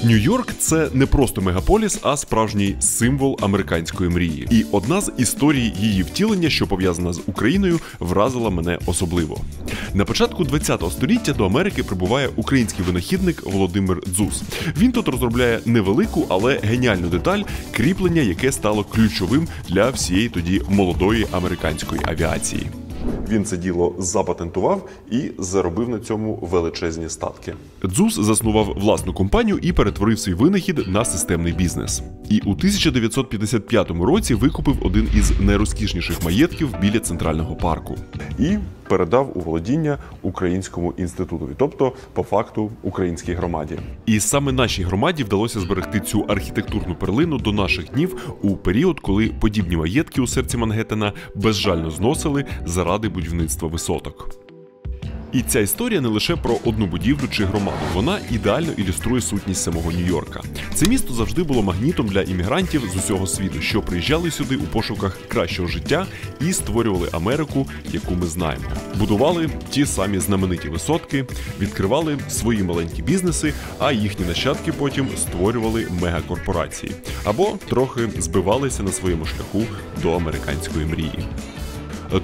Нью-Йорк – це не просто мегаполіс, а справжній символ американської мрії. І одна з історій її втілення, що пов'язана з Україною, вразила мене особливо. На початку ХХ століття до Америки прибуває український винахідник Володимир Дзус. Він тут розробляє невелику, але геніальну деталь – кріплення, яке стало ключовим для всієї тоді молодої американської авіації. Він це діло запатентував і заробив на цьому величезні статки. Дзус заснував власну компанію і перетворив свій винахід на системний бізнес. І у 1955 році викупив один із найрозкішніших маєтків біля Центрального парку. І передав у володіння Українському інститутові, тобто, по факту, українській громаді. І саме нашій громаді вдалося зберегти цю архітектурну перлину до наших днів у період, коли подібні маєтки у серці Мангеттена безжально зносили заради будівництва висоток. І ця історія не лише про одну будівлю чи громаду, вона ідеально ілюструє сутність самого Нью-Йорка. Це місто завжди було магнітом для іммігрантів з усього світу, що приїжджали сюди у пошуках кращого життя і створювали Америку, яку ми знаємо. Будували ті самі знамениті висотки, відкривали свої маленькі бізнеси, а їхні нащадки потім створювали мегакорпорації. Або трохи збивалися на своєму шляху до американської мрії.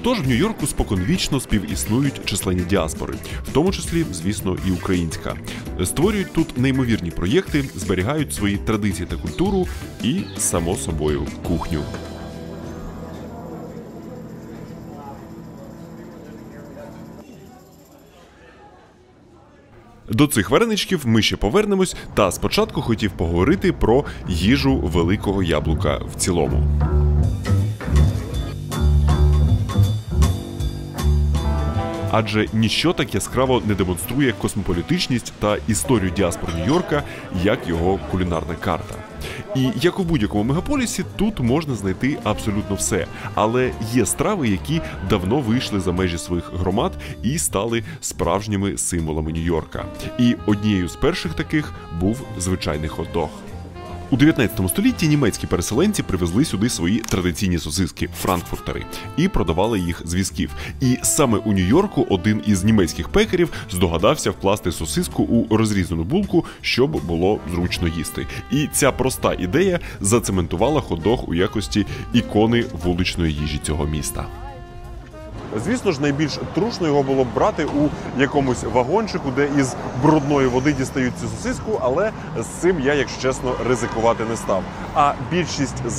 Тож в Нью-Йорку споконвічно співіснують численні діаспори, в тому числі, звісно, і українська. Створюють тут неймовірні проєкти, зберігають свої традиції та культуру і, само собою, кухню. До цих вареничків ми ще повернемось, та спочатку хотів поговорити про їжу Великого Яблука в цілому. Адже ніщо так яскраво не демонструє космополітичність та історію діаспор Нью-Йорка, як його кулінарна карта. І як у будь-якому мегаполісі, тут можна знайти абсолютно все. Але є страви, які давно вийшли за межі своїх громад і стали справжніми символами Нью-Йорка. І однією з перших таких був звичайний хот-дог. У 19 столітті німецькі переселенці привезли сюди свої традиційні сосиски – франкфуртери і продавали їх з візків. І саме у Нью-Йорку один із німецьких пекарів здогадався вкласти сосиску у розрізану булку, щоб було зручно їсти. І ця проста ідея зацементувала хот-дог у якості ікони вуличної їжі цього міста. Звісно ж, найбільш трушно його було б брати у якомусь вагончику, де із брудної води дістають цю сосиску, але з цим я, якщо чесно, ризикувати не став. А більшість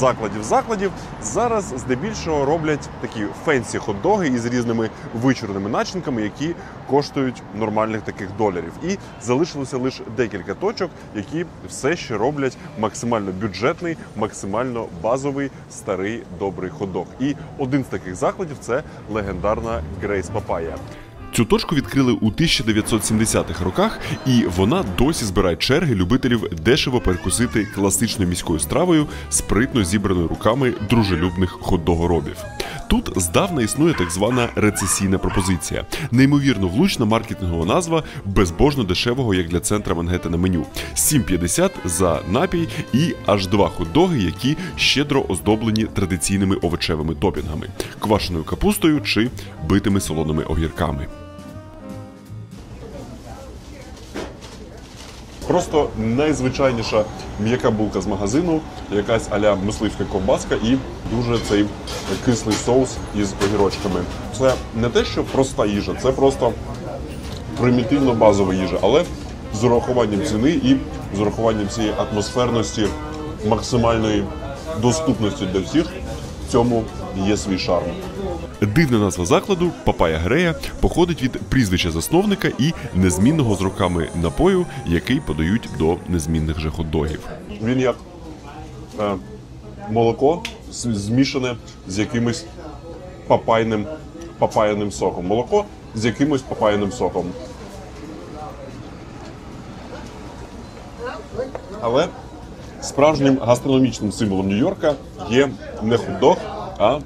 закладів зараз здебільшого роблять такі фенсі хот-доги із різними вичурними начинками, які коштують нормальних таких доларів. І залишилося лише декілька точок, які все ще роблять максимально бюджетний, максимально базовий, старий, добрий хот-дог. І один з таких закладів – це легендарна Грейс Папая. Цю точку відкрили у 1970-х роках, і вона досі збирає черги любителів дешево перекусити класичною міською стравою, спритно зібраною руками дружелюбних хот-догоробів. Тут здавна існує так звана рецесійна пропозиція. Неймовірно влучна маркетингова назва безбожно дешевого, як для центра Мангеттена, меню. 7,50 за напій і аж 2 хот-доги, які щедро оздоблені традиційними овочевими топінгами – квашеною капустою чи битими солоними огірками. Просто найзвичайніша м'яка булка з магазину, якась а-ля мисливська ковбаска і дуже цей кислий соус із огірочками. Це не те, що проста їжа, це просто примітивно базова їжа, але з урахуванням ціни і з урахуванням цієї атмосферності, максимальної доступності для всіх, в цьому є свій шарм. Дивна назва закладу «Папая Грея» походить від прізвища засновника і незмінного з роками напою, який подають до незмінних же хот-догів. Він як молоко змішане з якимось папайним соком. Молоко з якимось папайним соком. Але справжнім гастрономічним символом Нью-Йорка є не хот-дог, а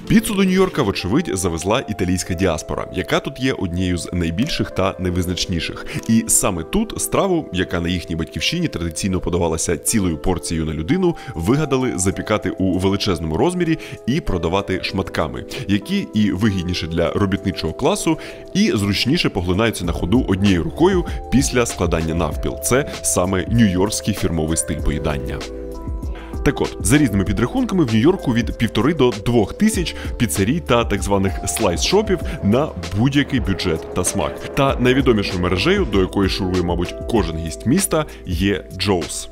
Піцу до Нью-Йорка, вочевидь, завезла італійська діаспора, яка тут є однією з найбільших та найвизначніших. І саме тут страву, яка на їхній батьківщині традиційно подавалася цілою порцією на людину, вигадали запікати у величезному розмірі і продавати шматками, які і вигідніше для робітничого класу, і зручніше поглинаються на ходу однією рукою після складання навпіл. Це саме нью-йоркський фірмовий стиль поїдання. Так от, за різними підрахунками, в Нью-Йорку від 1,5 до 2 тисяч піцерій та так званих слайс-шопів на будь-який бюджет та смак. Та найвідомішою мережею, до якої шурує, мабуть, кожен гість міста, є Joe's.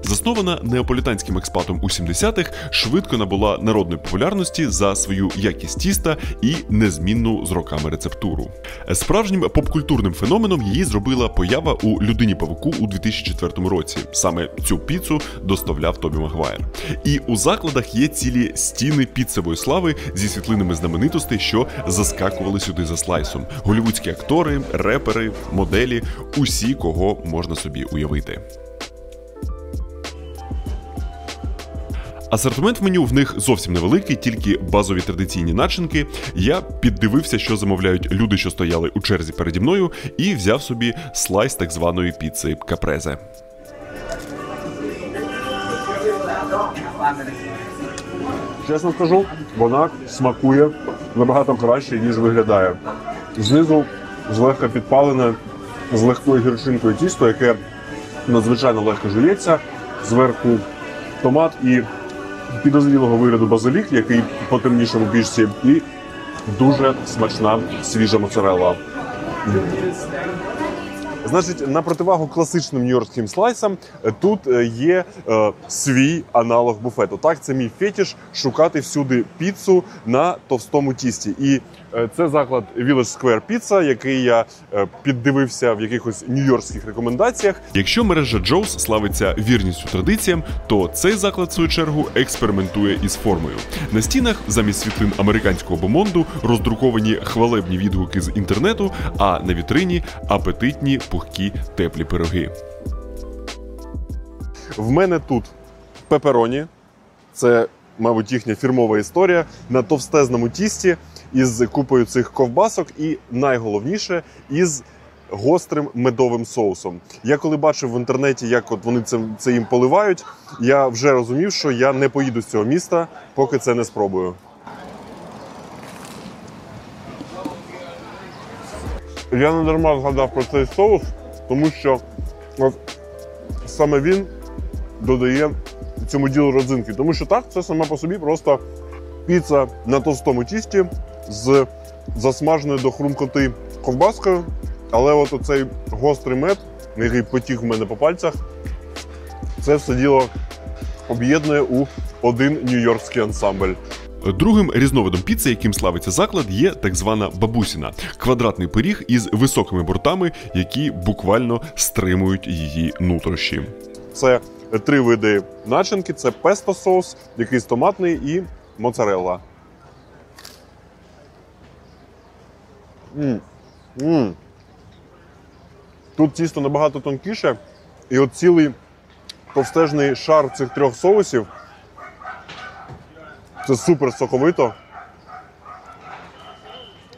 Заснована неаполітанським експатом у 70-х, швидко набула народної популярності за свою якість тіста і незмінну з роками рецептуру. Справжнім попкультурним феноменом її зробила поява у «Людині-павуку» у 2004 році. Саме цю піцу доставляв Тобі Магуайр. І у закладах є цілі стіни піцевої слави зі світлинами знаменитостей, що заскакували сюди за слайсом. Голлівудські актори, репери, моделі – усі, кого можна собі уявити. Асортимент меню в них зовсім невеликий, тільки базові традиційні начинки. Я піддивився, що замовляють люди, що стояли у черзі переді мною, і взяв собі слайс так званої піци капрезе. Чесно скажу, вона смакує набагато краще, ніж виглядає. Знизу злегка підпалене, з легкою гірчинкою тісто, яке надзвичайно легко жується. Зверху томат і підозрілого вигляду базилік, який по темнішому більшці, і дуже смачна свіжа моцарелла. Значить, на противагу класичним нью-йоркським слайсам, тут є свій аналог буфету. Так, це мій фетиш – шукати всюди піцу на товстому тісті. І це заклад Village Square Pizza, який я піддивився в якихось нью-йоркських рекомендаціях. Якщо мережа Joe's славиться вірністю традиціям, то цей заклад, в свою чергу, експериментує із формою. На стінах замість світлин американського бомонду роздруковані хвалебні відгуки з інтернету, а на вітрині – апетитні, пухкі, теплі пироги. В мене тут пепероні. Це, мабуть, їхня фірмова історія. На товстезному тісті із купою цих ковбасок і, найголовніше, із гострим медовим соусом. Я коли бачив в інтернеті, як от вони це їм поливають, я вже розумів, що я не поїду з цього міста, поки це не спробую. Я не дарма згадав про цей соус, тому що от саме він додає цьому ділу родзинки. Тому що так, це сама по собі просто піца на товстому тісті з засмаженою до хрумкоти ковбаскою. Але от оцей гострий мед, який потік в мене по пальцях, це все діло об'єднує у один нью-йоркський ансамбль. Другим різновидом піци, яким славиться заклад, є так звана бабусіна – квадратний пиріг із високими бортами, які буквально стримують її нутрощі. Це 3 види начинки – це песто-соус, якийсь томатний і моцарелла. Тут тісто набагато тонкіше, і от цілий товстежний шар цих 3 соусів. Це супер соковито.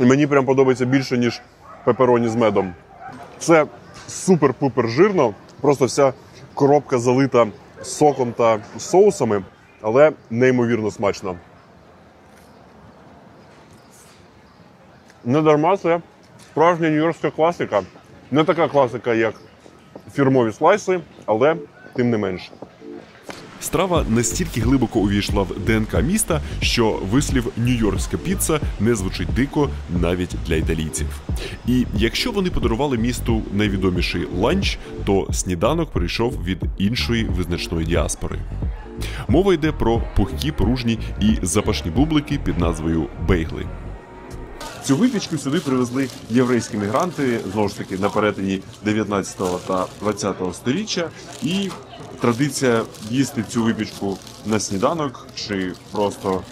І мені прям подобається більше, ніж пепероні з медом. Це супер-пупер жирно, просто вся коробка залита соком та соусами, але неймовірно смачно. Не дарма це справжня нью-йоркська класика. Не така класика, як фірмові слайси, але тим не менше. Страва настільки глибоко увійшла в ДНК міста, що вислів «нью-йоркська піца» не звучить дико навіть для італійців. І якщо вони подарували місту найвідоміший ланч, то сніданок прийшов від іншої визначної діаспори. Мова йде про пухкі, пружні і запашні бублики під назвою бейгли. Цю випічку сюди привезли єврейські мігранти, знову ж таки, на перетині 19 та 20 сторіччя. І традиція їсти цю випічку на сніданок чи просто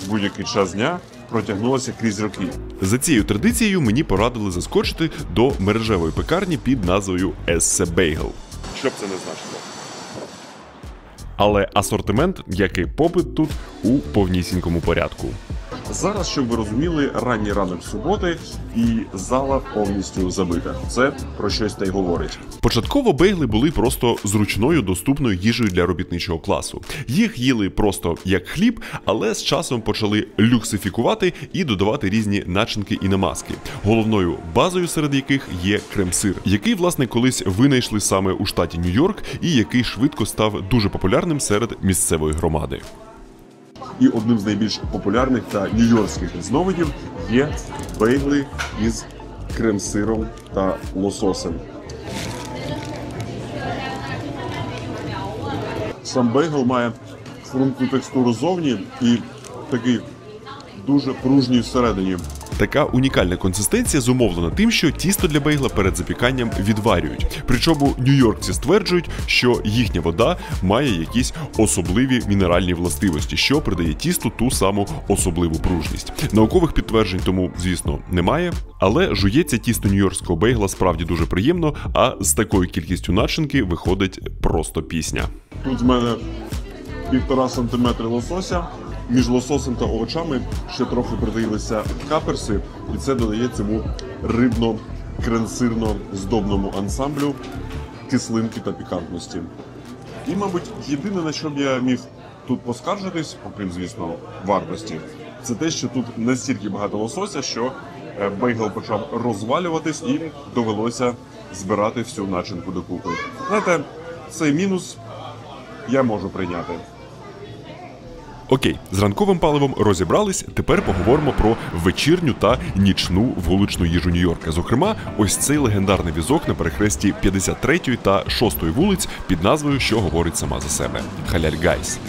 в будь-який час дня протягнулася крізь роки. За цією традицією мені порадили заскочити до мережевої пекарні під назвою Esse Bagel. Що б це не значило. Але асортимент, як і попит тут, у повнісінькому порядку. Зараз, щоб ви розуміли, ранній ранок суботи і зала повністю забита. Це про щось та й говорить. Початково бейгли були просто зручною доступною їжею для робітничого класу. Їх їли просто як хліб, але з часом почали люксифікувати і додавати різні начинки і намазки. Головною базою серед яких є крем-сир, який, власне, колись винайшли саме у штаті Нью-Йорк і який швидко став дуже популярним серед місцевої громади. І одним з найбільш популярних та нью-йоркських різновидів є бейгли із крем-сиром та лососем. Сам бейгл має хрумку текстуру зовні і такий дуже пружній всередині. Така унікальна консистенція зумовлена тим, що тісто для бейгла перед запіканням відварюють. Причому нью-йоркці стверджують, що їхня вода має якісь особливі мінеральні властивості, що придає тісту ту саму особливу пружність. Наукових підтверджень тому, звісно, немає, але жується тісто нью-йоркського бейгла справді дуже приємно, а з такою кількістю начинки виходить просто пісня. Тут з мене 1,5 см лосося. Між лососем та овочами ще трохи придавилися каперси, і це додає цьому рибно-крем-сирно-здобному ансамблю кислинки та пікантності. І, мабуть, єдине, на що б я міг тут поскаржитись, окрім, звісно, вартості, це те, що тут настільки багато лосося, що бейгл почав розвалюватись і довелося збирати всю начинку докупи. Знаєте, цей мінус я можу прийняти. Окей, з ранковим паливом розібрались, тепер поговоримо про вечірню та нічну вуличну їжу Нью-Йорка. Зокрема, ось цей легендарний візок на перехресті 53-ї та 6-ї вулиць під назвою, що говорить сама за себе – Халяль Гайс.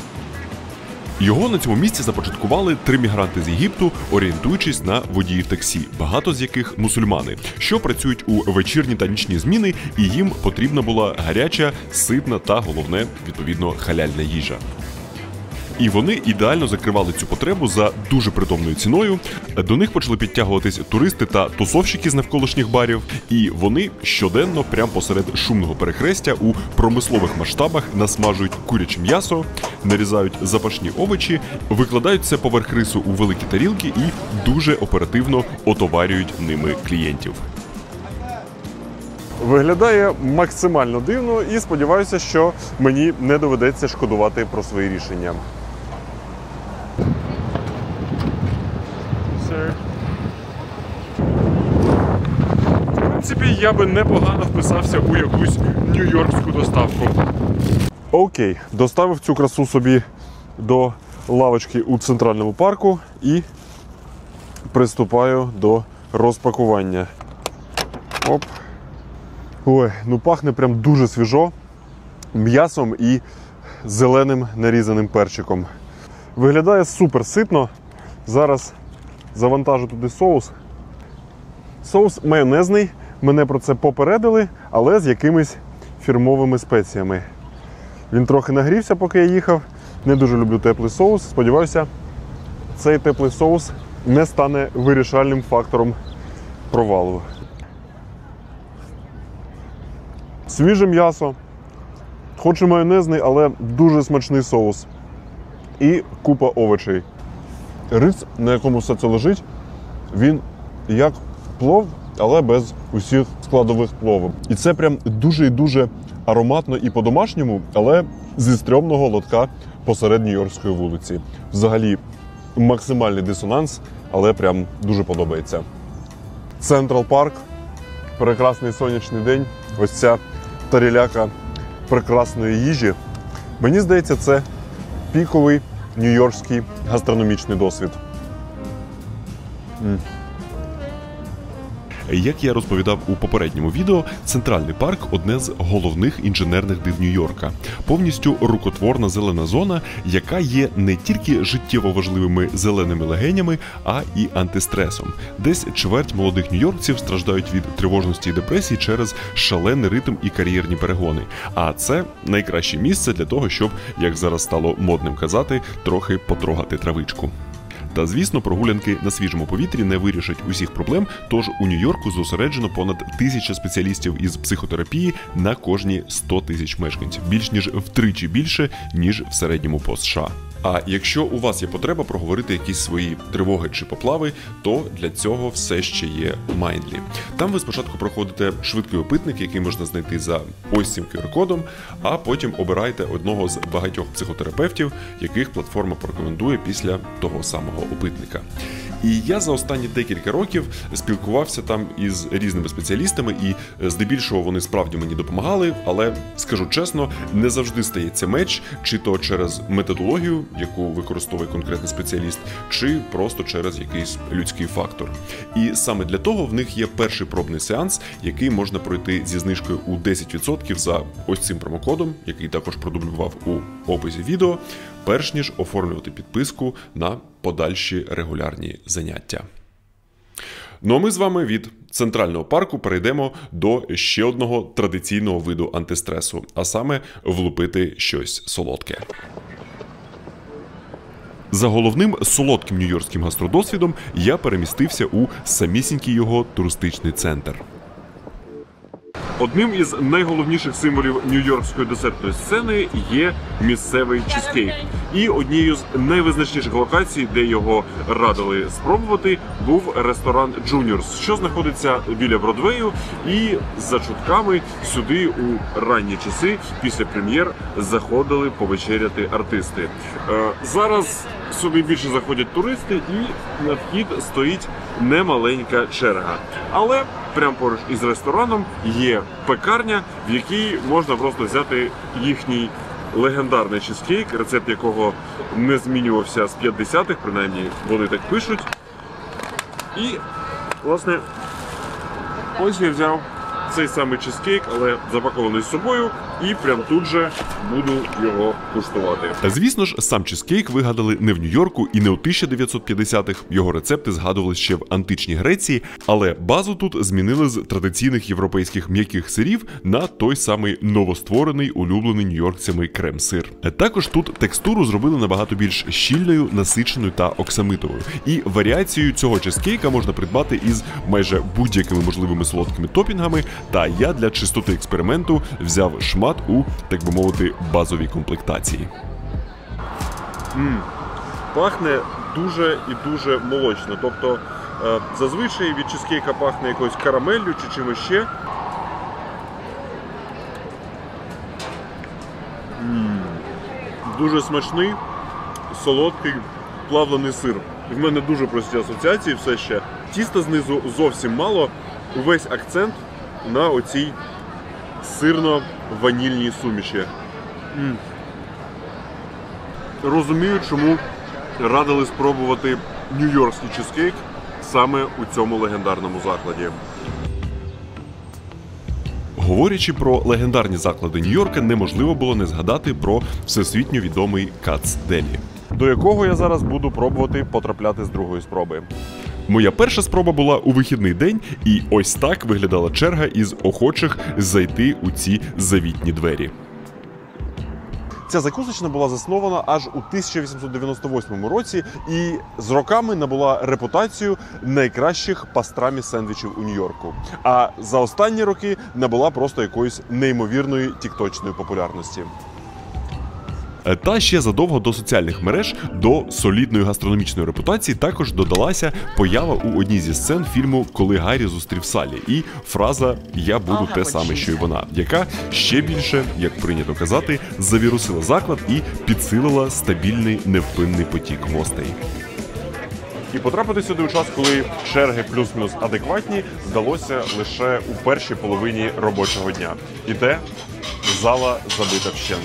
Його на цьому місці започаткували 3 мігранти з Єгипту, орієнтуючись на водіїв таксі, багато з яких мусульмани, що працюють у вечірні та нічні зміни, і їм потрібна була гаряча, ситна та, головне, відповідно, халяльна їжа. І вони ідеально закривали цю потребу за дуже притомною ціною. До них почали підтягуватись туристи та тусовщики з навколишніх барів. І вони щоденно, прямо посеред шумного перехрестя, у промислових масштабах насмажують куряче м'ясо, нарізають запашні овочі, викладають це поверх рису у великі тарілки і дуже оперативно отоварюють ними клієнтів. Виглядає максимально дивно і сподіваюся, що мені не доведеться шкодувати про свої рішення. В принципі, я би непогано вписався у якусь нью-йоркську доставку. Окей, доставив цю красу собі до лавочки у Центральному парку і приступаю до розпакування. Оп. Ой, ну пахне прям дуже свіжо, м'ясом і зеленим нарізаним перчиком. Виглядає супер ситно. Зараз завантажу туди соус. Соус майонезний, мене про це попередили, але з якимись фірмовими спеціями. Він трохи нагрівся, поки я їхав. Не дуже люблю теплий соус. Сподіваюся, цей теплий соус не стане вирішальним фактором провалу. Свіже м'ясо, хоч і майонезний, але дуже смачний соус. І купа овочей. Рис, на якому все це лежить, він як плов, але без усіх складових плову. І це прям дуже і дуже ароматно і по-домашньому, але зі стрьомного лотка посеред Нью-Йоркської вулиці. Взагалі максимальний дисонанс, але прям дуже подобається. Централ Парк, прекрасний сонячний день, ось ця таріляка прекрасної їжі. Мені здається, це піковий нью-йоркський гастрономічний досвід. Як я розповідав у попередньому відео, Центральний парк – одне з головних інженерних див Нью-Йорка. Повністю рукотворна зелена зона, яка є не тільки життєво важливими зеленими легенями, а і антистресом. Десь чверть молодих нью-йоркців страждають від тривожності і депресії через шалений ритм і кар'єрні перегони. А це найкраще місце для того, щоб, як зараз стало модним казати, трохи потрогати травичку. Та, звісно, прогулянки на свіжому повітрі не вирішать усіх проблем, тож у Нью-Йорку зосереджено понад 1000 спеціалістів із психотерапії на кожні 100 тисяч мешканців. Більш ніж втричі більше, ніж в середньому по США. А якщо у вас є потреба проговорити якісь свої тривоги чи поплави, то для цього все ще є Mindly. Там ви спочатку проходите швидкий опитник, який можна знайти за ось цим QR-кодом, а потім обираєте одного з багатьох психотерапевтів, яких платформа порекомендує після того самого опитника. І я за останні декілька років спілкувався там із різними спеціалістами, і здебільшого вони справді мені допомагали, але, скажу чесно, не завжди стається меч, чи то через методологію, яку використовує конкретний спеціаліст, чи просто через якийсь людський фактор. І саме для того в них є перший пробний сеанс, який можна пройти зі знижкою у 10% за ось цим промокодом, який також продублював у описі відео, перш ніж оформлювати підписку на подальші регулярні заняття. Ну а ми з вами від Центрального парку перейдемо до ще одного традиційного виду антистресу, а саме влупити щось солодке. За головним солодким нью-йоркським гастродосвідом я перемістився у самісінький його туристичний центр. Одним із найголовніших символів нью-йоркської десертної сцени є місцевий чизкейк. І однією з найвизначніших локацій, де його радили спробувати, був ресторан Junior's, що знаходиться біля Бродвею. І за чутками сюди у ранні часи після прем'єр заходили повечеряти артисти. Зараз сюди більше заходять туристи, і на вхід стоїть немаленька черга. Але прямо поруч із рестораном є пекарня, в якій можна просто взяти їхній легендарний чизкейк, рецепт якого не змінювався з 50-х, принаймні вони так пишуть. І, власне, ось я взяв цей самий чизкейк, але запакований з собою, і прям тут же буду його куштувати. Звісно ж, сам чизкейк вигадали не в Нью-Йорку і не у 1950-х. Його рецепти згадували ще в античній Греції, але базу тут змінили з традиційних європейських м'яких сирів на той самий новостворений, улюблений нью-йоркцями крем-сир. Також тут текстуру зробили набагато більш щільною, насиченою та оксамитовою. І варіацію цього чизкейка можна придбати із майже будь-якими можливими солодкими топінгами, та я для чистоти експерименту взяв шмат у, так би мовити, базовій комплектації. Пахне дуже і дуже молочно. Тобто, зазвичай від чизкейка пахне якоюсь карамеллю чи чимось ще. Дуже смачний, солодкий, плавлений сир. В мене дуже прості асоціації все ще. Тіста знизу зовсім мало, увесь акцент на оцій сирно-ванільній суміші. Розумію, чому радили спробувати нью-йоркський чизкейк саме у цьому легендарному закладі. Говорячи про легендарні заклади Нью-Йорка, неможливо було не згадати про всесвітньо відомий Кац Делі, до якого я зараз буду пробувати потрапляти з другої спроби. Моя перша спроба була у вихідний день, і ось так виглядала черга із охочих зайти у ці завітні двері. Ця закусочна була заснована аж у 1898 році і з роками набула репутацію найкращих пастрамі-сендвічів у Нью-Йорку. А за останні роки набула просто якоїсь неймовірної тікточної популярності. Та ще задовго до соціальних мереж, до солідної гастрономічної репутації також додалася поява у одній зі сцен фільму «Коли Гаррі зустрів Саллі» і фраза «Я буду те саме, що й вона», яка ще більше, як прийнято казати, завірусила заклад і підсилила стабільний невпинний потік гостей. І потрапити сюди у час, коли черги плюс-мінус адекватні, вдалося лише у першій половині робочого дня. І те, зала забита вщент.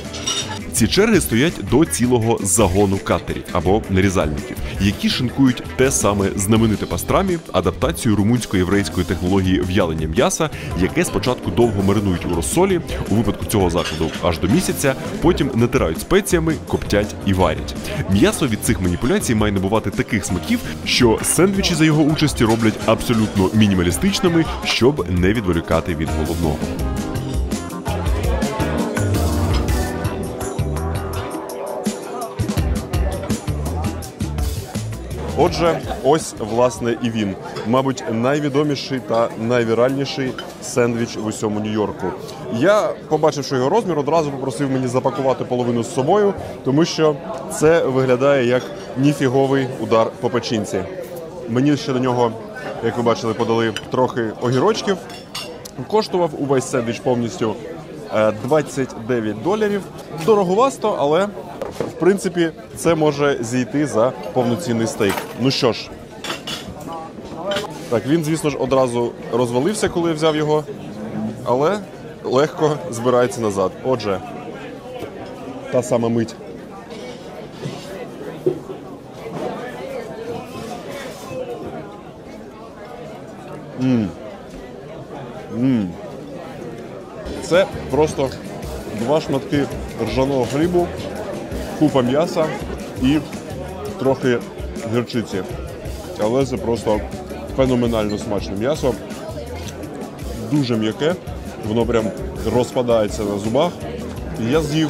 Ці черги стоять до цілого загону катерів або нарізальників, які шинкують те саме знамените пастрамі, адаптацію румунсько-єврейської технології в'ялення м'яса, яке спочатку довго маринують у розсолі, у випадку цього закладу аж до місяця, потім натирають спеціями, коптять і варять. М'ясо від цих маніпуляцій має набувати таких смаків, що сендвічі за його участі роблять абсолютно мінімалістичними, щоб не відволікати від головного. Отже, ось, власне, і він. Мабуть, найвідоміший та найвіральніший сендвіч в усьому Нью-Йорку. Я, побачивши його розмір, одразу попросив мені запакувати половину з собою, тому що це виглядає як ніфіговий удар по печінці. Мені ще до нього, як ви бачили, подали трохи огірочків. Коштував увесь сендвіч повністю $29. Дороговасто, але, в принципі, це може зійти за повноцінний стейк. Ну що ж, так, він, звісно ж, одразу розвалився, коли я взяв його, але легко збирається назад. Отже, та сама мить. Це просто 2 шматки ржаного хлібу, купа м'яса і трохи гірчиці. Але це просто феноменально смачне м'ясо. Дуже м'яке, воно прям розпадається на зубах. І я з'їв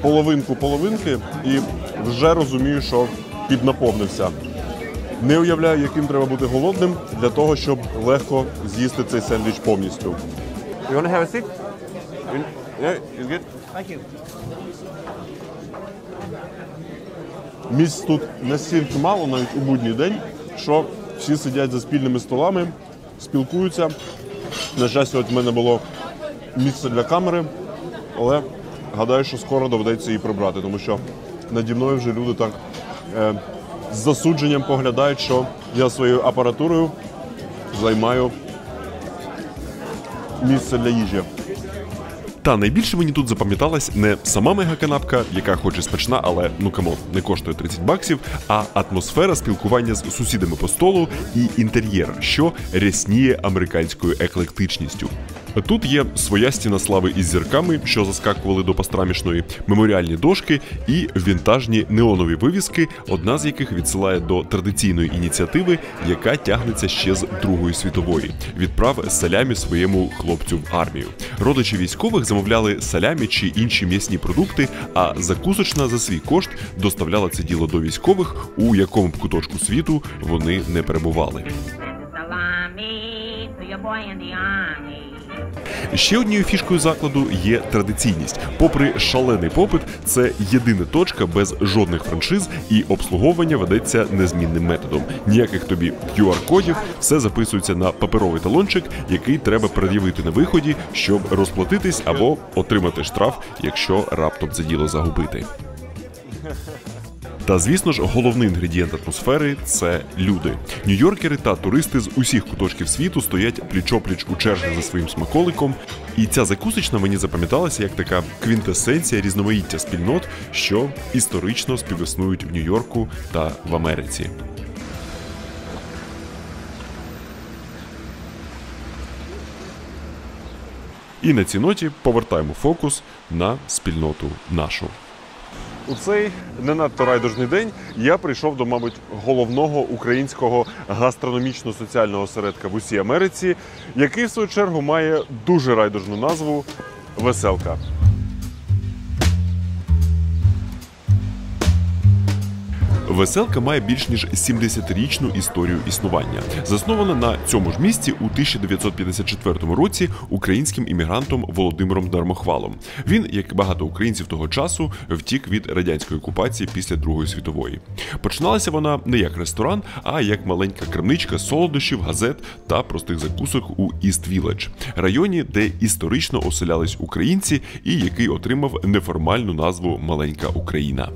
половинку половинки і вже розумію, що піднаповнився. Не уявляю, яким треба бути голодним для того, щоб легко з'їсти цей сендвіч повністю. You want to have a seat? Yeah, it's good. Thank you. Місць тут настільки мало, навіть у будній день, що всі сидять за спільними столами, спілкуються. На щастя, от в мене було місце для камери, але гадаю, що скоро доведеться її прибрати, тому що наді мною вже люди так з засудженням поглядають, що я своєю апаратурою займаю місце для їжі. Та найбільше мені тут запам'яталась не сама мегаканапка, яка хоч і смачна, але, ну камон, не коштує $30, а атмосфера спілкування з сусідами по столу і інтер'єр, що рясніє американською еклектичністю. Тут є своя стіна слави із зірками, що заскакували до пастрамішної, меморіальні дошки і вінтажні неонові вивіски, одна з яких відсилає до традиційної ініціативи, яка тягнеться ще з Другої світової. Відправ салямі своєму хлопцю в армію. Родичі військових замовляли салямі чи інші м'ясні продукти, а закусочна за свій кошт доставляла це діло до військових, у якому б куточку світу вони не перебували. Ще однією фішкою закладу є традиційність. Попри шалений попит, це єдина точка без жодних франшиз і обслуговування ведеться незмінним методом. Ніяких тобі QR-кодів, все записується на паперовий талончик, який треба пред'явити на виході, щоб розплатитись або отримати штраф, якщо раптом це діло загубити. Та, звісно ж, головний інгредієнт атмосфери – це люди. Нью-Йоркери та туристи з усіх куточків світу стоять пліч-опліч у черзі за своїм смаколиком. І ця закусочна мені запам'яталася як така квінтесенція різноманіття спільнот, що історично співіснують в Нью-Йорку та в Америці. І на цій ноті повертаємо фокус на спільноту нашу. У цей не надто райдужний день я прийшов до, мабуть, головного українського гастрономічно-соціального осередка в усій Америці, який, в свою чергу, має дуже райдужну назву «Веселка». Веселка має більш ніж 70-річну історію існування. Заснована на цьому ж місці у 1954 році українським іммігрантом Володимиром Дармохвалом. Він, як і багато українців того часу, втік від радянської окупації після Другої світової. Починалася вона не як ресторан, а як маленька крамничка солодощів, газет та простих закусок у Іст-Віледж, районі, де історично оселялись українці і який отримав неформальну назву «Маленька Україна».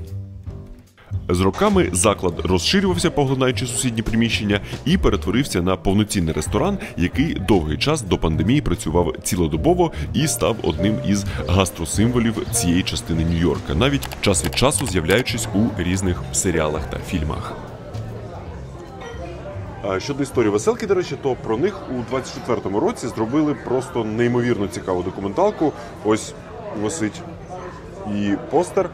З роками заклад розширювався, поглинаючи сусідні приміщення, і перетворився на повноцінний ресторан, який довгий час до пандемії працював цілодобово і став одним із гастросимволів цієї частини Нью-Йорка, навіть час від часу з'являючись у різних серіалах та фільмах. Щодо історії Веселки, до речі, то про них у 24-му році зробили просто неймовірно цікаву документалку. Ось висить і постер.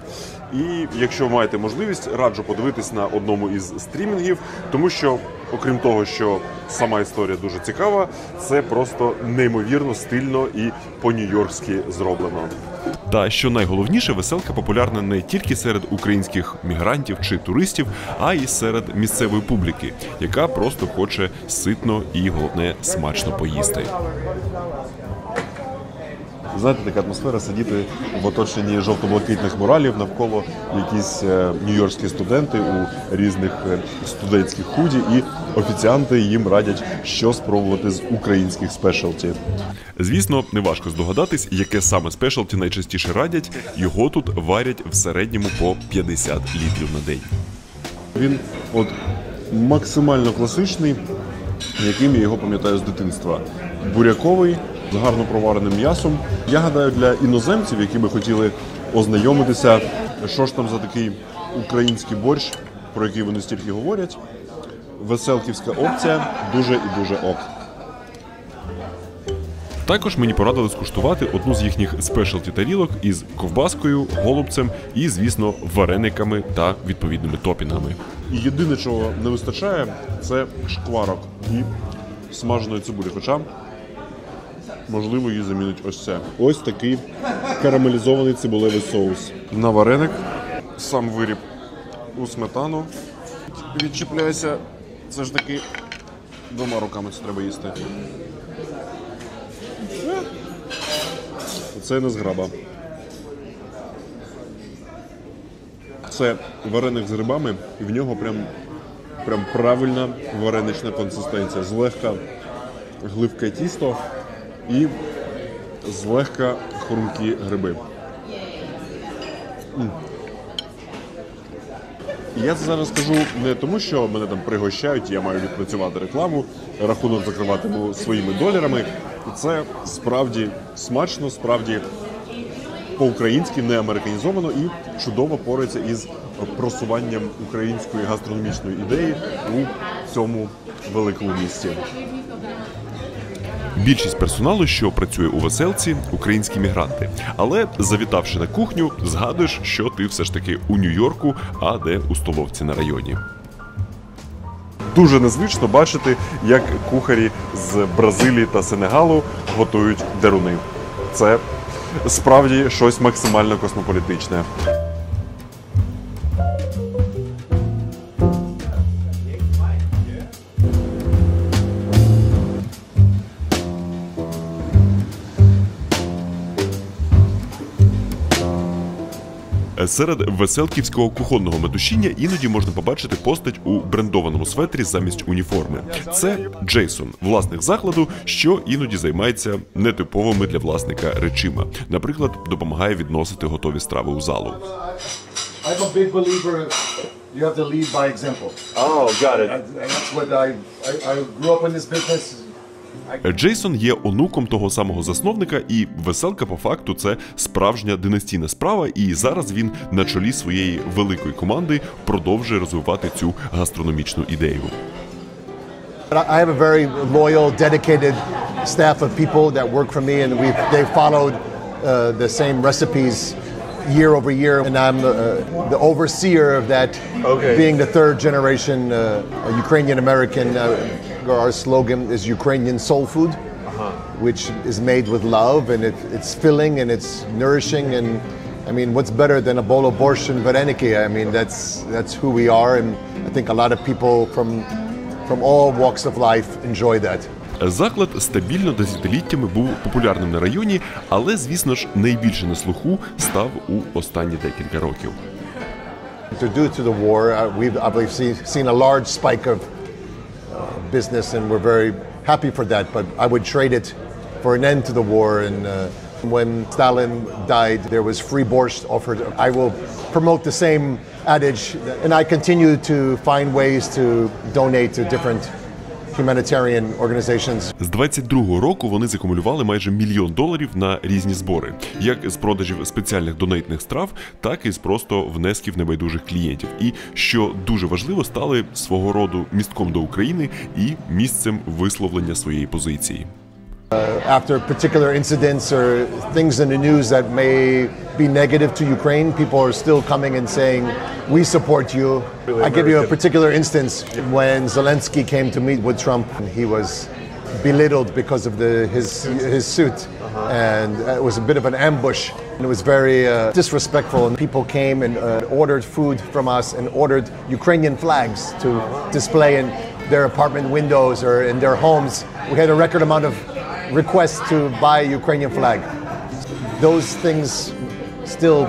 І якщо ви маєте можливість, раджу подивитись на одному із стрімінгів, тому що, окрім того, що сама історія дуже цікава, це просто неймовірно стильно і по-нью-йоркськи зроблено. Та, що найголовніше, Веселка популярна не тільки серед українських мігрантів чи туристів, а й серед місцевої публіки, яка просто хоче ситно і, головне, смачно поїсти. Знаєте, така атмосфера сидіти в оточенні жовто-блакитних муралів, навколо якісь нью-йоркські студенти у різних студентських худі, і офіціанти їм радять, що спробувати з українських спешалті. Звісно, неважко здогадатись, яке саме спешалті найчастіше радять. Його тут варять в середньому по 50 літрів на день. Він от максимально класичний, яким я його пам'ятаю з дитинства. Буряковий, з гарно провареним м'ясом. Я гадаю, для іноземців, які би хотіли ознайомитися, що ж там за такий український борщ, про який вони стільки говорять, веселківська опція дуже і дуже ок. Також мені порадили скуштувати одну з їхніх спешалті-тарілок із ковбаскою, голубцем і, звісно, варениками та відповідними топінгами. І єдине, чого не вистачає, це шкварок і смаженої цибулі. Хоча, можливо, її замінить ось це. Ось такий карамелізований цибулевий соус. На вареник, сам виріб у сметану. Відчіпляйся, це ж таки двома руками це треба їсти. Це не зграба. Це вареник з грибами, і в нього прям правильна варенична консистенція. Злегка гливке тісто і злегка хрумкі гриби. Я це зараз скажу не тому, що мене там пригощають, я маю відпрацювати рекламу, рахунок закриватиму своїми доларами. Це справді смачно, справді по-українськи, не американізовано і чудово порається із просуванням української гастрономічної ідеї у цьому великому місті. Більшість персоналу, що працює у веселці, українські мігранти. Але, завітавши на кухню, згадуєш, що ти все ж таки у Нью-Йорку, а де у столовці на районі. Дуже незвично бачити, як кухарі з Бразилії та Сенегалу готують деруни. Це справді щось максимально космополітичне. Серед веселківського кухонного метушіння іноді можна побачити постать у брендованому светрі замість уніформи. Це Джейсон, власник закладу, що іноді займається нетиповими для власника речима. Наприклад, допомагає відносити готові страви у залу. I'm a big believer you have to lead by example. Oh, got it. That's what I grew up in this business. Джейсон є онуком того самого засновника, і веселка по факту це справжня династійна справа, і зараз він на чолі своєї великої команди продовжує розвивати цю гастрономічну ідею. I have a very loyal, dedicated staff of people that work for me, and they followed the same recipes year over year, and I'm the overseer of that. Okay. Being the third generation Ukrainian American, our slogan is Ukrainian soul food, which is made with love, and it's filling and it's nourishing, and I mean, what's better than a bowl of borscht and vareniki? I mean, that's who we are, and I think a lot of people from all walks of life enjoy that. Заклад стабільно десятиліттями був популярним на районі, але, звісно ж, найбільше на слуху став у останні декілька років. Due to the war, we've obviously seen a large spike of business, and we're very happy for that, but I would trade it for an end to the war, and when Stalin died, there was free borscht offered. I will promote the same adage, and I continue to find ways to donate to different humanitarian organizations. З 22-го року вони закумулювали майже $1 мільйон на різні збори, як з продажів спеціальних донейтних страв, так і з просто внесків небайдужих клієнтів. І, що дуже важливо, стали свого роду містком до України і місцем висловлення своєї позиції. After particular incidents or things in the news that may be negative to Ukraine, people are still coming and saying, we support you. I give you a particular instance. When Zelensky came to meet with Trump, he was belittled because of his suit. And it was a bit of an ambush. And it was very disrespectful. And people came and ordered food from us and ordered Ukrainian flags to display in their apartment windows or in their homes. We had a record amount of requests to buy a Ukrainian flag. those things still,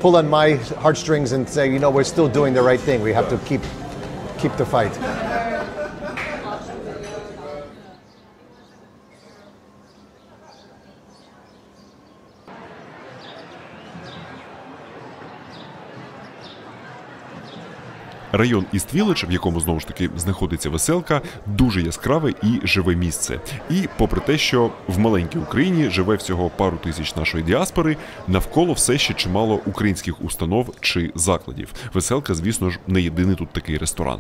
pull on my heartstrings and say, we're still doing the right thing. We have to keep the fight. Район Іст-Вілледж, в якому, знову ж таки, знаходиться веселка, дуже яскраве і живе місце. І попри те, що в маленькій Україні живе всього пару тисяч нашої діаспори, навколо все ще чимало українських установ чи закладів. Веселка, звісно ж, не єдиний тут такий ресторан.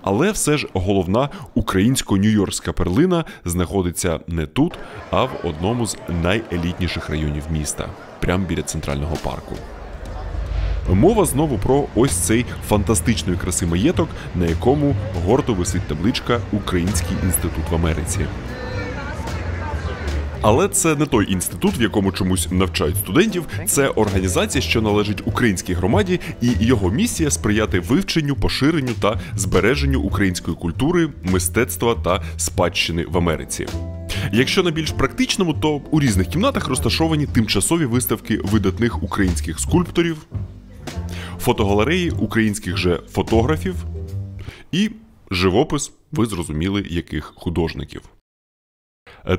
Але все ж головна українсько-нью-йоркська перлина знаходиться не тут, а в одному з найелітніших районів міста, прямо біля Центрального парку. Мова знову про ось цей фантастичної краси маєток, на якому гордо висить табличка «Український інститут в Америці». Але це не той інститут, в якому чомусь навчають студентів. Це організація, що належить українській громаді, і його місія – сприяти вивченню, поширенню та збереженню української культури, мистецтва та спадщини в Америці. Якщо на більш практичному, то у різних кімнатах розташовані тимчасові виставки видатних українських скульпторів, фотогалереї українських же фотографів і живопис, ви зрозуміли, яких художників.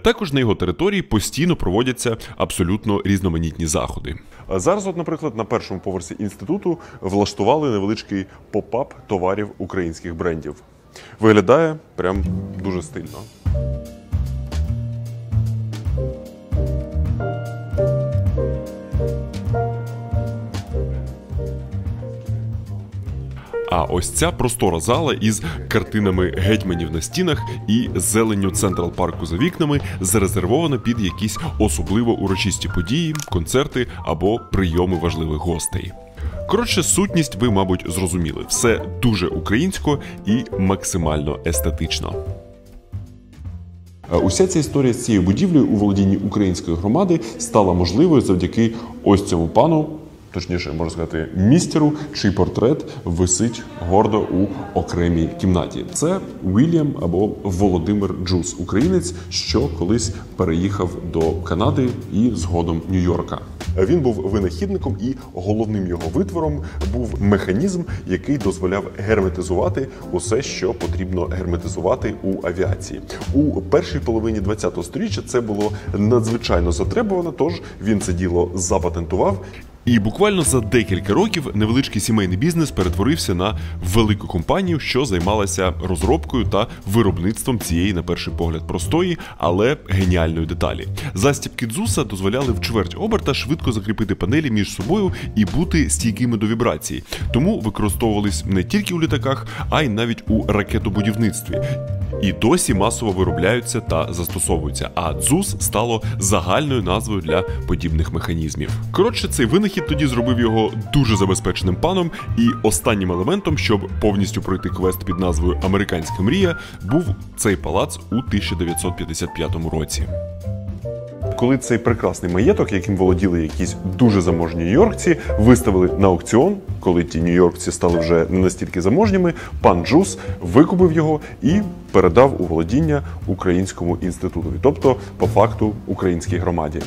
Також на його території постійно проводяться абсолютно різноманітні заходи. Зараз, наприклад, на першому поверсі інституту влаштували невеличкий поп-ап товарів українських брендів. Виглядає прям дуже стильно. А ось ця простора зала із картинами гетьманів на стінах і зеленню Централ Парку за вікнами зарезервована під якісь особливо урочисті події, концерти або прийоми важливих гостей. Коротше, сутність ви, мабуть, зрозуміли. Все дуже українсько і максимально естетично. Уся ця історія з цією будівлею у володінні української громади стала можливою завдяки ось цьому пану, точніше, можна сказати, містеру, чий портрет висить гордо у окремій кімнаті. Це Уільям або Володимир Джус, українець, що колись переїхав до Канади і згодом Нью-Йорка. Він був винахідником, і головним його витвором був механізм, який дозволяв герметизувати усе, що потрібно герметизувати у авіації. У першій половині ХХ століття це було надзвичайно затребувано, тож він це діло запатентував. І буквально за декілька років невеличкий сімейний бізнес перетворився на велику компанію, що займалася розробкою та виробництвом цієї, на перший погляд, простої, але геніальної деталі. Застібки Дзуса дозволяли в чверть оберта швидко закріпити панелі між собою і бути стійкими до вібрацій. Тому використовувались не тільки у літаках, а й навіть у ракетобудівництві. І досі масово виробляються та застосовуються, а Дзус стало загальною назвою для подібних механізмів. Коротше, цей винахід тоді зробив його дуже забезпеченим паном, і останнім елементом, щоб повністю пройти квест під назвою «Американська мрія», був цей палац у 1955 році. Коли цей прекрасний маєток, яким володіли якісь дуже заможні нью-йоркці, виставили на аукціон, коли ті нью-йоркці стали вже не настільки заможніми, пан Джус викупив його і передав у володіння Українському інститутові, тобто, по факту, українській громаді.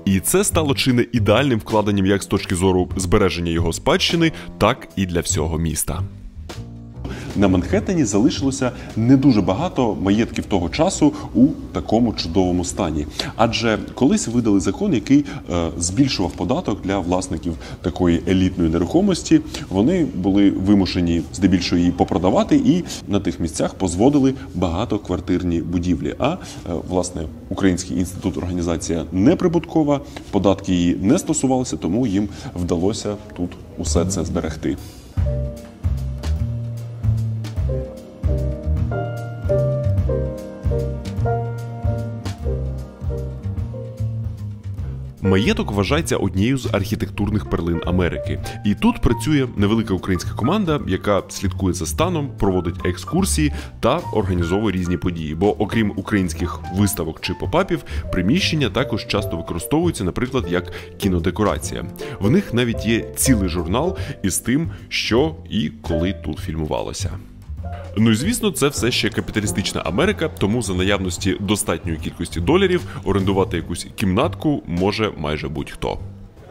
І це стало чи не ідеальним вкладенням як з точки зору збереження його спадщини, так і для всього міста. На Манхеттені залишилося не дуже багато маєтків того часу у такому чудовому стані. Адже колись видали закон, який збільшував податок для власників такої елітної нерухомості. Вони були вимушені здебільшого її попродавати і на тих місцях позводили багатоквартирні будівлі. А, власне, Український інститут – організація неприбуткова, податки її не стосувалися, тому їм вдалося тут усе це зберегти. Маєток вважається однією з архітектурних перлин Америки. І тут працює невелика українська команда, яка слідкує за станом, проводить екскурсії та організовує різні події. Бо окрім українських виставок чи попапів, приміщення також часто використовуються, наприклад, як кінодекорація. В них навіть є цілий журнал із тим, що і коли тут фільмувалося. Ну і звісно, це все ще капіталістична Америка, тому за наявності достатньої кількості доларів орендувати якусь кімнатку може майже будь-хто.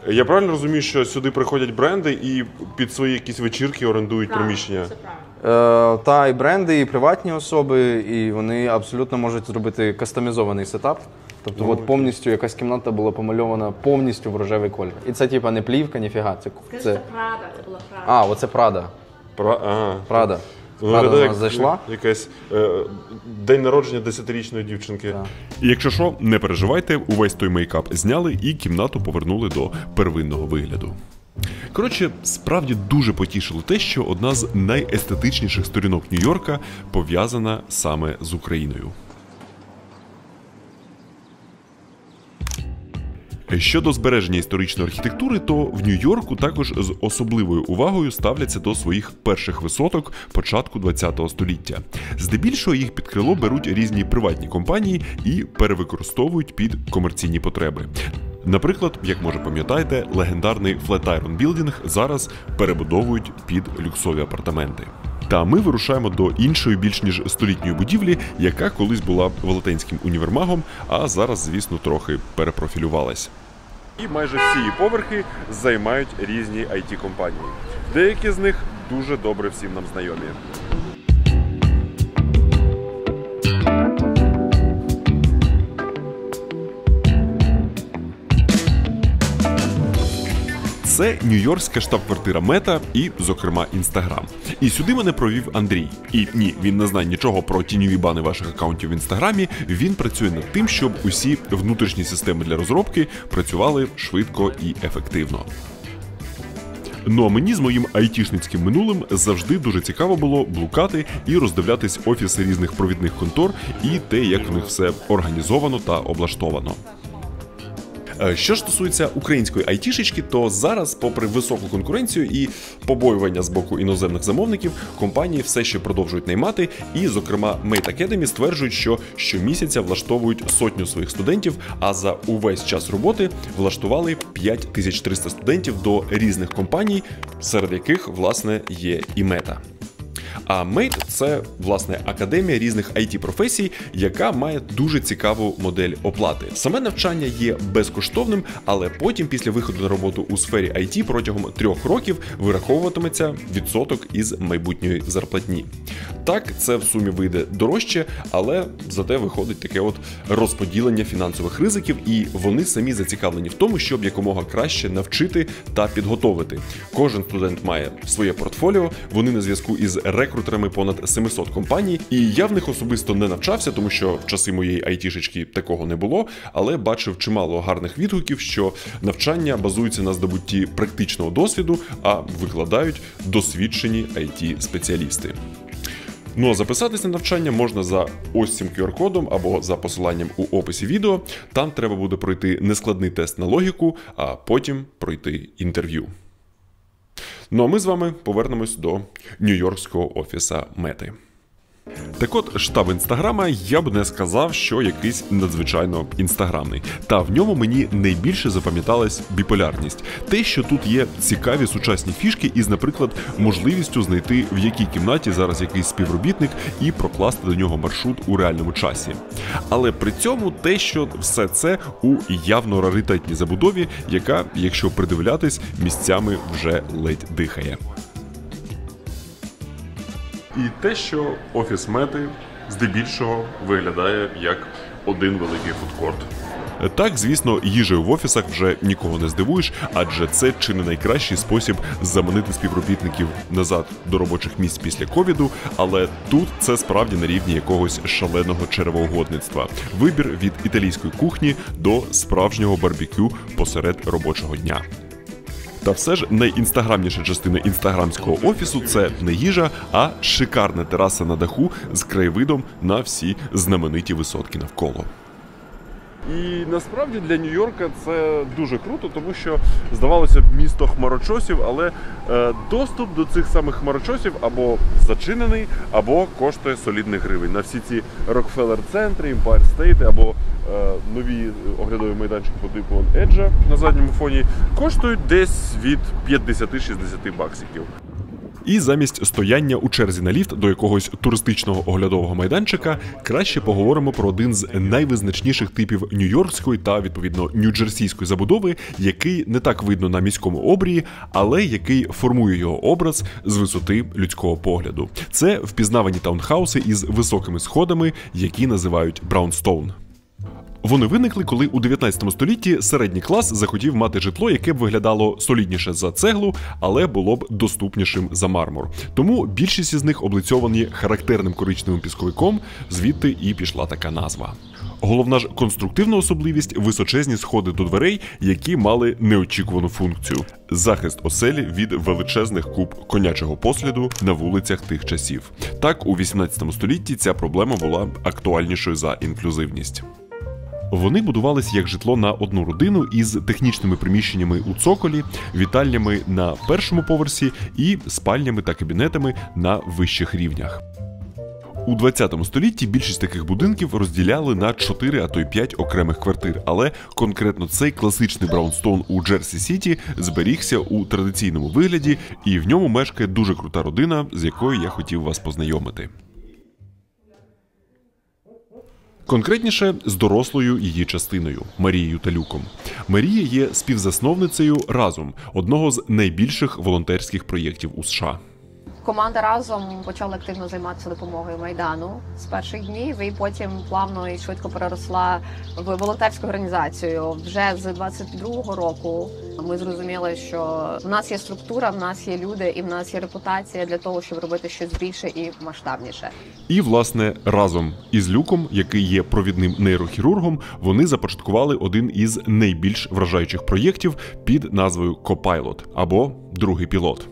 Я правильно розумію, що сюди приходять бренди і під свої якісь вечірки орендують приміщення? Та і бренди, і приватні особи, і вони абсолютно можуть зробити кастомізований сетап. Тобто от повністю якась кімната була помальована повністю в рожевий колір. І це типа не плівка, ніфіга. Це Прада, це була Прада. А, оце Прада. Прада. Прада до нас зайшла. Якась день народження 10-річної дівчинки. І якщо що, не переживайте, увесь той мейкап зняли і кімнату повернули до первинного вигляду. Коротше, справді дуже потішило те, що одна з найестетичніших сторінок Нью-Йорка пов'язана саме з Україною. Щодо збереження історичної архітектури, то в Нью-Йорку також з особливою увагою ставляться до своїх перших висоток початку ХХ століття. Здебільшого їх під крило беруть різні приватні компанії і перевикористовують під комерційні потреби. Наприклад, як може пам'ятаєте, легендарний Flatiron Building зараз перебудовують під люксові апартаменти. Та ми вирушаємо до іншої більш ніж столітньої будівлі, яка колись була велетенським універмагом, а зараз, звісно, трохи перепрофілювалась. І майже всі її поверхи займають різні IT-компанії. Деякі з них дуже добре всім нам знайомі. Це нью-йоркська штаб-квартира Мета і, зокрема, Інстаграм. І сюди мене провів Андрій. І ні, він не знає нічого про тіньові бани ваших аккаунтів в Інстаграмі, він працює над тим, щоб усі внутрішні системи для розробки працювали швидко і ефективно. Ну а мені з моїм айтішницьким минулим завжди дуже цікаво було блукати і роздивлятись офіси різних провідних контор і те, як в них все організовано та облаштовано. Що ж стосується української айтішечки, то зараз, попри високу конкуренцію і побоювання з боку іноземних замовників, компанії все ще продовжують наймати, і, зокрема, Mate Academy стверджують, що щомісяця влаштовують сотню своїх студентів, а за увесь час роботи влаштували 5300 студентів до різних компаній, серед яких, власне, є і Мета. А Mate – це, власне, академія різних IT-професій, яка має дуже цікаву модель оплати. Саме навчання є безкоштовним, але потім, після виходу на роботу у сфері IT, протягом 3 років вираховуватиметься відсоток із майбутньої зарплатні. Так, це в сумі вийде дорожче, але зате виходить таке от розподілення фінансових ризиків, і вони самі зацікавлені в тому, щоб якомога краще навчити та підготовити. Кожен студент має своє портфоліо, вони на зв'язку із рекрутерами понад 700 компаній, і я в них особисто не навчався, тому що в часи моєї айтішечки такого не було, але бачив чимало гарних відгуків, що навчання базується на здобутті практичного досвіду, а викладають досвідчені IT-спеціалісти. Ну а записатись на навчання можна за ось цим QR-кодом або за посиланням у описі відео. Там треба буде пройти нескладний тест на логіку, а потім пройти інтерв'ю. Ну а ми з вами повернемось до нью-йоркського офіса Мети. Так от, штаб Інстаграма я б не сказав, що якийсь надзвичайно інстаграмний. Та в ньому мені найбільше запам'яталась біполярність. Те, що тут є цікаві сучасні фішки із, наприклад, можливістю знайти, в якій кімнаті зараз якийсь співробітник і прокласти до нього маршрут у реальному часі. Але при цьому те, що все це у явно раритетній забудові, яка, якщо придивлятись, місцями вже ледь дихає. І те, що офіс Мети здебільшого виглядає як один великий фудкорт. Так, звісно, їжею в офісах вже нікого не здивуєш, адже це чи не найкращий спосіб заманити співробітників назад до робочих місць після ковіду, але тут це справді на рівні якогось шаленого черевоугодництва. Вибір від італійської кухні до справжнього барбекю посеред робочого дня. Та все ж найінстаграмніша частина інстаграмського офісу – це не їжа, а шикарна тераса на даху з краєвидом на всі знамениті висотки навколо. І насправді для Нью-Йорка це дуже круто, тому що, здавалося б, місто хмарочосів, але доступ до цих самих хмарочосів або зачинений, або коштує солідних гривень. На всі ці Рокфеллер-центри, Емпайр Стейт або нові оглядові майданчики по типу Еджа на задньому фоні коштують десь від 50-60 баксиків. І замість стояння у черзі на ліфт до якогось туристичного оглядового майданчика краще поговоримо про один з найвизначніших типів нью-йоркської та, відповідно, нью-джерсійської забудови, який не так видно на міському обрії, але який формує його образ з висоти людського погляду. Це впізнавані таунхауси із високими сходами, які називають браунстоун. Вони виникли, коли у 19 столітті середній клас захотів мати житло, яке б виглядало солідніше за цеглу, але було б доступнішим за мармур. Тому більшість із них облицьовані характерним коричневим пісковиком, звідти і пішла така назва. Головна ж конструктивна особливість – височезні сходи до дверей, які мали неочікувану функцію – захист оселі від величезних куб конячого посліду на вулицях тих часів. Так, у 18 столітті ця проблема була актуальнішою за інклюзивність. Вони будувались як житло на одну родину із технічними приміщеннями у цоколі, вітальнями на першому поверсі і спальнями та кабінетами на вищих рівнях. У 20 столітті більшість таких будинків розділяли на 4, а то й 5 окремих квартир, але конкретно цей класичний браунстоун у Джерсі-Сіті зберігся у традиційному вигляді, і в ньому мешкає дуже крута родина, з якою я хотів вас познайомити. Конкретніше, з дорослою її частиною – Марією та Люком. Марія є співзасновницею «Разом» – одного з найбільших волонтерських проєктів у США. Команда «Разом» почала активно займатися допомогою Майдану з перших днів і потім плавно і швидко переросла в волонтерську організацію. Вже з 22-го року ми зрозуміли, що в нас є структура, в нас є люди і в нас є репутація для того, щоб робити щось більше і масштабніше. І, власне, разом із Люком, який є провідним нейрохірургом, вони започаткували один із найбільш вражаючих проєктів під назвою Copilot або «Другий пілот».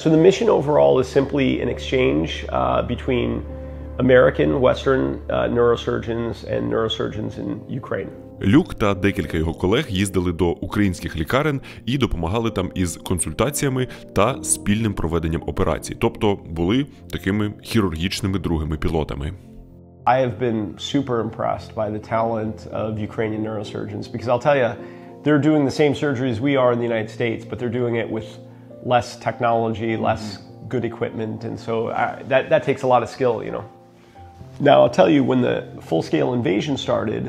So the mission overall is simply an exchange between American Western neurosurgeons and neurosurgeons in Ukraine. Люк та декілька його колег їздили до українських лікарень і допомагали там із консультаціями та спільним проведенням операцій, тобто були такими хірургічними другими пілотами. I have been super impressed by the talent of Ukrainian neurosurgeons because I'll tell you, they're doing the same surgeries we are in the United States, but they're doing it with less technology, less good equipment, and so that takes a lot of skill, you know. Now, I'll tell you, when the full-scale invasion started,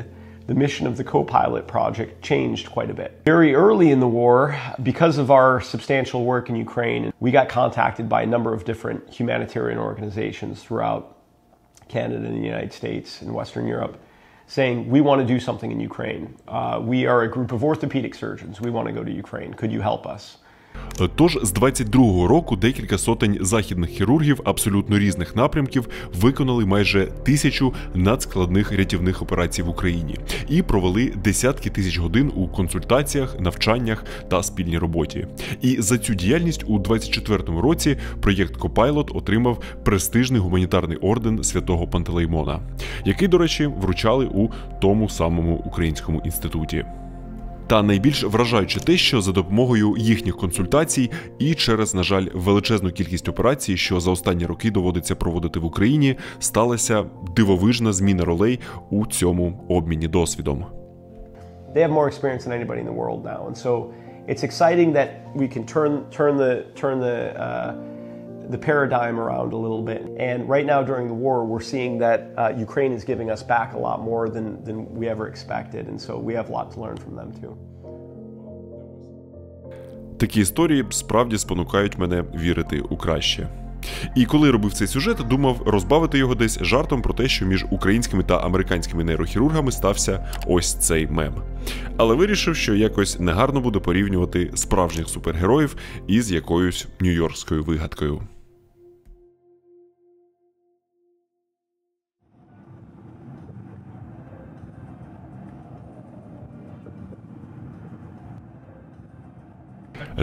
the mission of the Copilot project changed quite a bit. Very early in the war, because of our substantial work in Ukraine, we got contacted by a number of different humanitarian organizations throughout Canada and the United States and Western Europe, saying, we want to do something in Ukraine. We are a group of orthopedic surgeons. We want to go to Ukraine. Could you help us? Тож з 22-го року декілька сотень західних хірургів абсолютно різних напрямків виконали майже 1000 надскладних рятівних операцій в Україні і провели десятки тисяч годин у консультаціях, навчаннях та спільній роботі. І за цю діяльність у 24-му році проєкт Copilot отримав престижний гуманітарний орден Святого Пантелеймона, який, до речі, вручали у тому самому Українському інституті. Та найбільш вражаюче те, що за допомогою їхніх консультацій і через, на жаль, величезну кількість операцій, що за останні роки доводиться проводити в Україні, сталася дивовижна зміна ролей у цьому обміні досвідом. They have more experience than anybody in the world now, and so it's exciting that we can turn the paradigm around a little bit. And right now during the war, we're seeing that Ukraine is giving us back a lot more than we ever expected. And so we have a lot to learn from them too. Такі історії справді спонукають мене вірити у краще. І коли робив цей сюжет, думав розбавити його десь жартом про те, що між українськими та американськими нейрохірургами стався ось цей мем. Але вирішив, що якось негарно буде порівнювати справжніх супергероїв із якоюсь нью-йоркською вигадкою.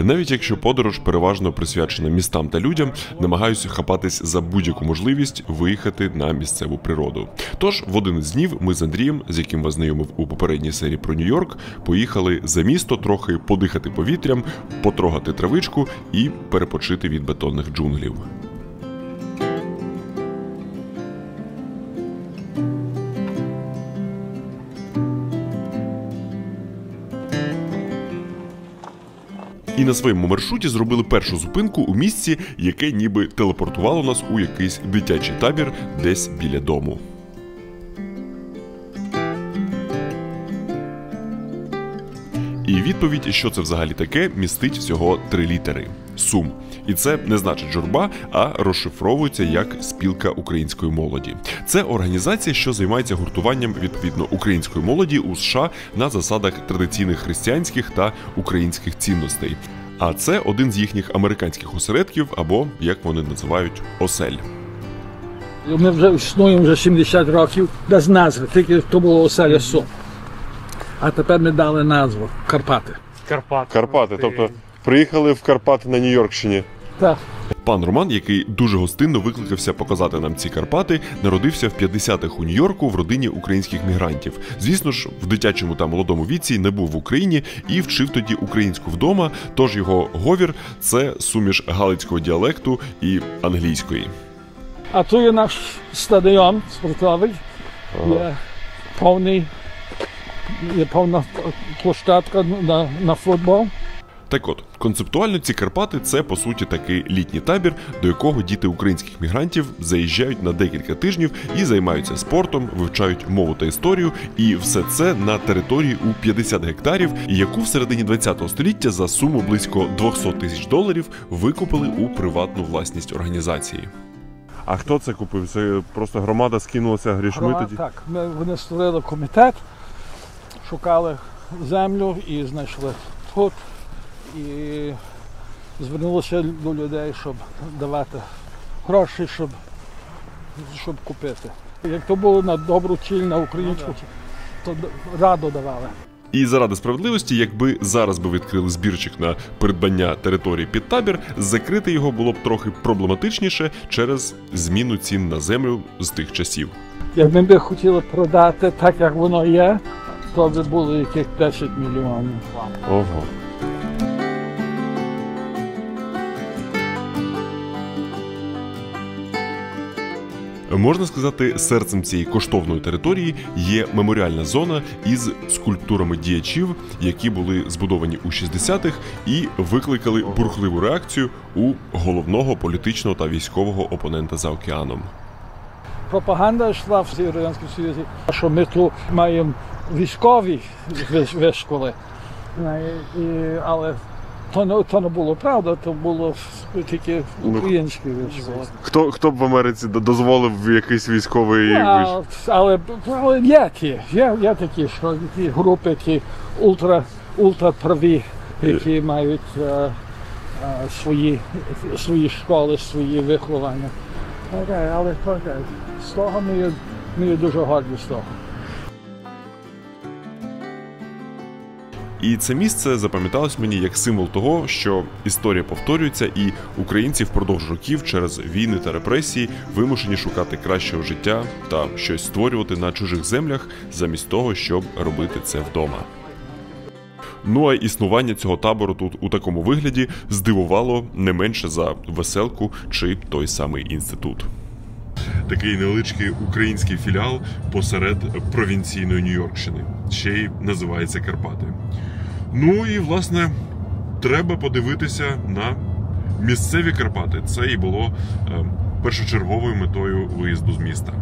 Навіть якщо подорож переважно присвячена містам та людям, намагаюся хапатись за будь-яку можливість виїхати на місцеву природу. Тож, в один з днів ми з Андрієм, з яким вас знайомив у попередній серії про Нью-Йорк, поїхали за місто трохи подихати повітрям, потрогати травичку і перепочити від бетонних джунглів. І на своєму маршруті зробили першу зупинку у місці, яке ніби телепортувало нас у якийсь дитячий табір десь біля дому. І відповідь, що це взагалі таке, містить всього 3 літери – СУМ. І це не значить журба, а розшифровується як спілка української молоді. Це організація, що займається гуртуванням, відповідно, української молоді у США на засадах традиційних християнських та українських цінностей. А це один з їхніх американських осередків, або, як вони називають, осель. Ми вже існуємо вже 70 років без назви, тільки то було оселя СУМ. А тепер ми дали назву Карпати. Карпати, тобто приїхали в Карпати на Нью-Йоркщині. Так. Пан Роман, який дуже гостинно викликався показати нам ці Карпати, народився в 50-х у Нью-Йорку в родині українських мігрантів. Звісно ж, в дитячому та молодому віці не був в Україні і вчив тоді українську вдома, тож його говір – це суміш галицького діалекту і англійської. А тут є наш стадіон спортовий, є повна площадка на футбол. Так от, концептуально ці Карпати – це, по суті, такий літній табір, до якого діти українських мігрантів заїжджають на декілька тижнів і займаються спортом, вивчають мову та історію, і все це на території у 50 гектарів, яку в середині ХХ століття за суму близько $200 тисяч викупили у приватну власність організації. А хто це купив? Це просто громада скинулася грішми тоді? Так, вони створили комітет, шукали землю і знайшли тут. І звернулися до людей, щоб давати гроші, щоб купити. Як то було на добру ціль, на українську, то радо давали. І заради справедливості, якби зараз би відкрили збірчик на придбання території під табір, закрити його було б трохи проблематичніше через зміну цін на землю з тих часів. Якби ми хотіли продати так, як воно є, то би було яких 10 мільйонів. Ого. Можна сказати, серцем цієї коштовної території є меморіальна зона із скульптурами діячів, які були збудовані у 60-х і викликали бурхливу реакцію у головного політичного та військового опонента за океаном. Пропаганда йшла в Радянському Союзі, що ми тут маємо військові вишколи, але то не було правда, то було тільки українські вишколи. Хто б в Америці дозволив якийсь військовий виш? Але є такі, що ті групи, ті ультраправі, які мають свої школи, свої виховання. Але з того ми є дуже горді з того. І це місце запам'яталось мені як символ того, що історія повторюється і українці впродовж років через війни та репресії вимушені шукати кращого життя та щось створювати на чужих землях замість того, щоб робити це вдома. Ну а існування цього табору тут у такому вигляді здивувало не менше за веселку чи той самий інститут. Такий невеличкий український філіал посеред провінційної Нью-Йоркщини. Ще й називається Карпати. Ну і, власне, треба подивитися на місцеві Карпати. Це і було першочерговою метою виїзду з міста.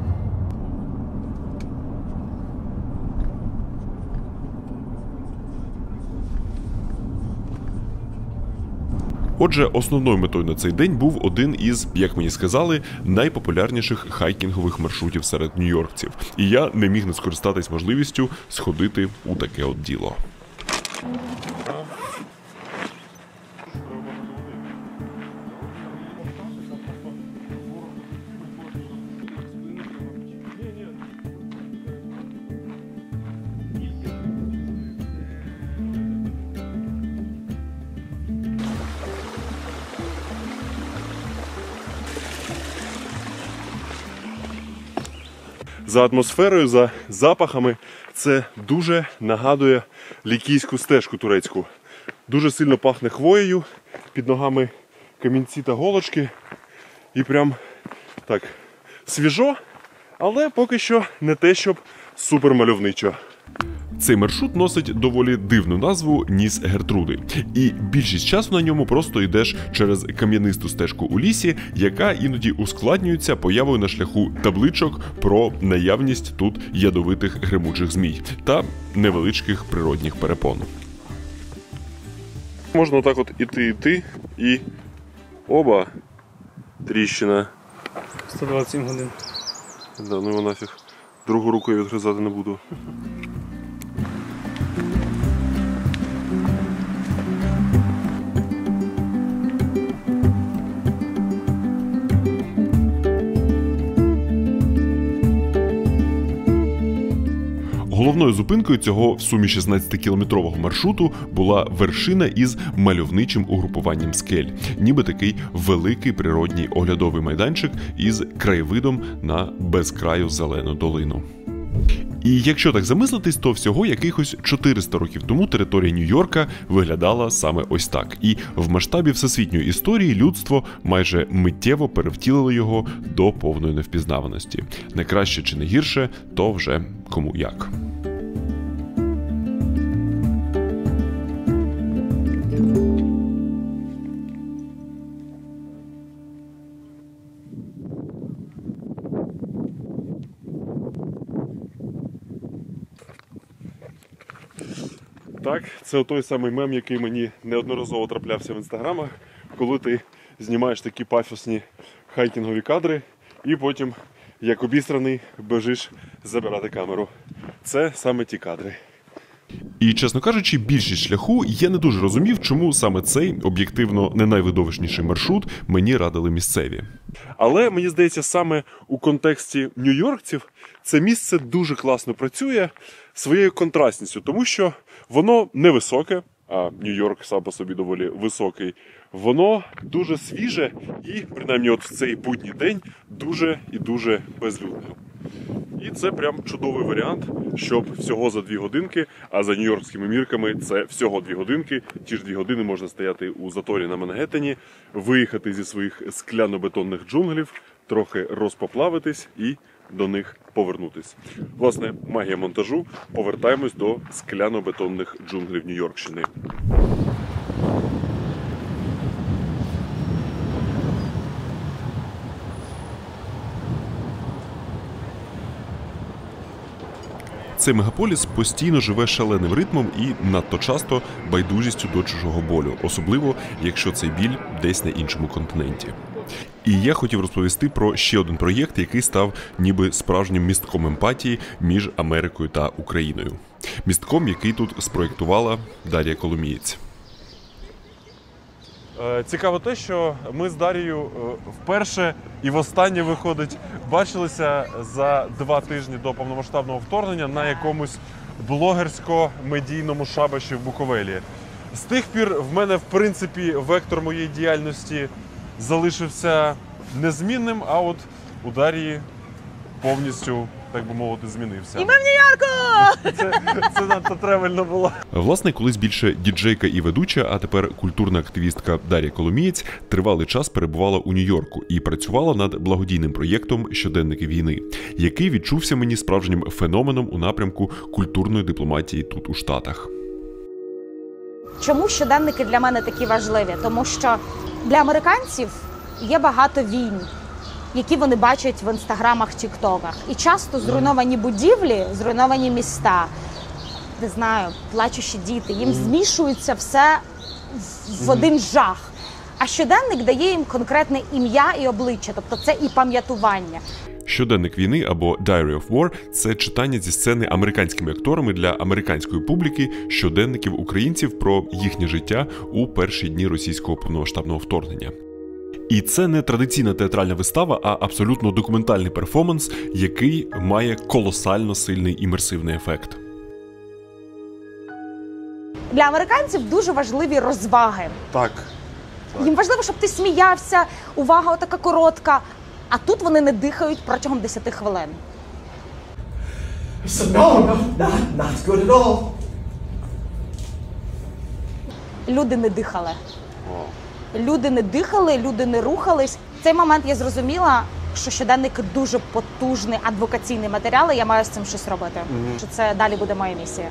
Отже, основною метою на цей день був один із, як мені сказали, найпопулярніших хайкінгових маршрутів серед нью-йоркців. І я не міг не скористатись можливістю сходити у таке от діло. За атмосферою, за запахами це дуже нагадує лікійську стежку турецьку. Дуже сильно пахне хвоєю, під ногами камінці та голочки. І прям так свіжо, але поки що не те, щоб супермальовничо. Цей маршрут носить доволі дивну назву «Ніс Гертруди», і більшість часу на ньому просто йдеш через кам'янисту стежку у лісі, яка іноді ускладнюється появою на шляху табличок про наявність тут ядовитих гримучих змій та невеличких природних перепон. Можна отак от іти і оба, тріщина. 127 годин. Да, ну його нафіг. Другу руку я відгризати не буду. Головною зупинкою цього в сумі 16-кілометрового маршруту була вершина із мальовничим угрупуванням скель, ніби такий великий природній оглядовий майданчик із краєвидом на безкраю зелену долину. І якщо так замислитись, то всього якихось 400 років тому територія Нью-Йорка виглядала саме ось так. І в масштабі всесвітньої історії людство майже миттєво перевтілило його до повної невпізнаваності. Не краще чи не гірше, то вже кому як. Так, це той самий мем, який мені неодноразово траплявся в інстаграмах, коли ти знімаєш такі пафосні хайкінгові кадри і потім, як обістраний, бежиш забирати камеру. Це саме ті кадри. І, чесно кажучи, більшість шляху я не дуже розумів, чому саме цей, об'єктивно, не найвидовищніший маршрут мені радили місцеві. Але, мені здається, саме у контексті нью-йоркців це місце дуже класно працює своєю контрастністю, тому що воно невисоке, а Нью-Йорк сам по собі доволі високий, воно дуже свіже і, принаймні от в цей будній день, дуже і дуже безлюдне. І це прям чудовий варіант, щоб всього за 2 годинки, а за нью-йоркськими мірками це всього 2 годинки, ті ж 2 години можна стояти у заторі на Мангеттені, виїхати зі своїх скляно-бетонних джунглів, трохи розпоплавитись і до них повернутись. Власне, магія монтажу. Повертаємось до скляно-бетонних джунглів Нью-Йоркщини. Цей мегаполіс постійно живе шаленим ритмом і надто часто байдужістю до чужого болю, особливо, якщо цей біль десь на іншому континенті. І я хотів розповісти про ще один проєкт, який став ніби справжнім містком емпатії між Америкою та Україною. Містком, який тут спроєктувала Дар'я Коломієць. Цікаво те, що ми з Дар'єю вперше і востаннє, виходить, бачилися за 2 тижні до повномасштабного вторгнення на якомусь блогерсько-медійному шабаші в Буковелі. З тих пір в мене, в принципі, вектор моєї діяльності залишився незмінним, а от у Дар'ї повністю, так би мовити, змінився. І ми в Нью-Йорку! Це надто тревельно було. Власне, колись більше діджейка і ведуча, а тепер культурна активістка Дар'я Коломієць тривалий час перебувала у Нью-Йорку і працювала над благодійним проєктом «Щоденники війни», який відчувся мені справжнім феноменом у напрямку культурної дипломатії тут у Штатах. Чому щоденники для мене такі важливі? Тому що для американців є багато війн, які вони бачать в інстаграмах, тіктоках. І часто зруйновані будівлі, зруйновані міста, не знаю, плачущі діти, їм змішується все в один жах. А щоденник дає їм конкретне ім'я і обличчя, тобто це і пам'ятування. «Щоденник війни» або «Diary of War» – це читання зі сцени американськими акторами для американської публіки щоденників українців про їхнє життя у перші дні російського повномасштабного вторгнення. І це не традиційна театральна вистава, а абсолютно документальний перформанс, який має колосально сильний імерсивний ефект. Для американців дуже важливі розваги. Так. Їм важливо, щоб ти сміявся, увага отака коротка. А тут вони не дихають протягом 10 хвилин. Not good at all. Люди не дихали. Люди не дихали, люди не рухались. В цей момент я зрозуміла, що щоденник дуже потужний адвокаційний матеріал, і я маю з цим щось робити. Що це далі буде моя місія.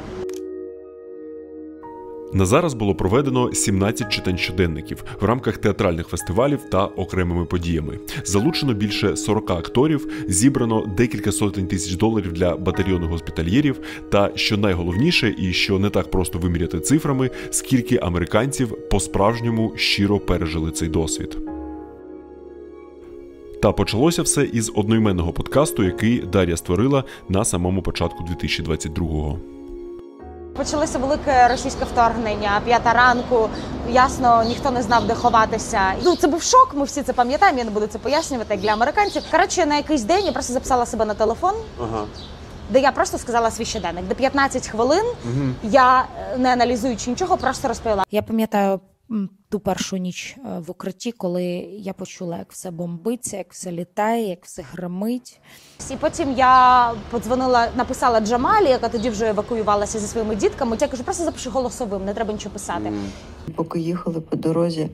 На зараз було проведено 17 читань щоденників в рамках театральних фестивалів та окремими подіями. Залучено більше 40 акторів, зібрано декілька сотень тисяч доларів для батальйону госпітальєрів та, що найголовніше і що не так просто виміряти цифрами, скільки американців по-справжньому щиро пережили цей досвід. Та почалося все із одноіменного подкасту, який Дар'я створила на самому початку 2022-го. Почалося велике російське вторгнення, 5 ранку, ясно, ніхто не знав, де ховатися. Ну, це був шок, ми всі це пам'ятаємо, я не буду це пояснювати, як для американців. Коротше, на якийсь день я просто записала себе на телефон, де я просто сказала свій щоденник. Де 15 хвилин я, не аналізуючи нічого, просто розповіла. Я пам'ятаю ту першу ніч в укритті, коли я почула, як все бомбиться, як все літає, як все гримить. І потім я подзвонила, написала Джамалі, яка тоді вже евакуювалася зі своїми дітками. Я кажу, просто запиши голосовим, не треба нічого писати. Поки їхали по дорозі,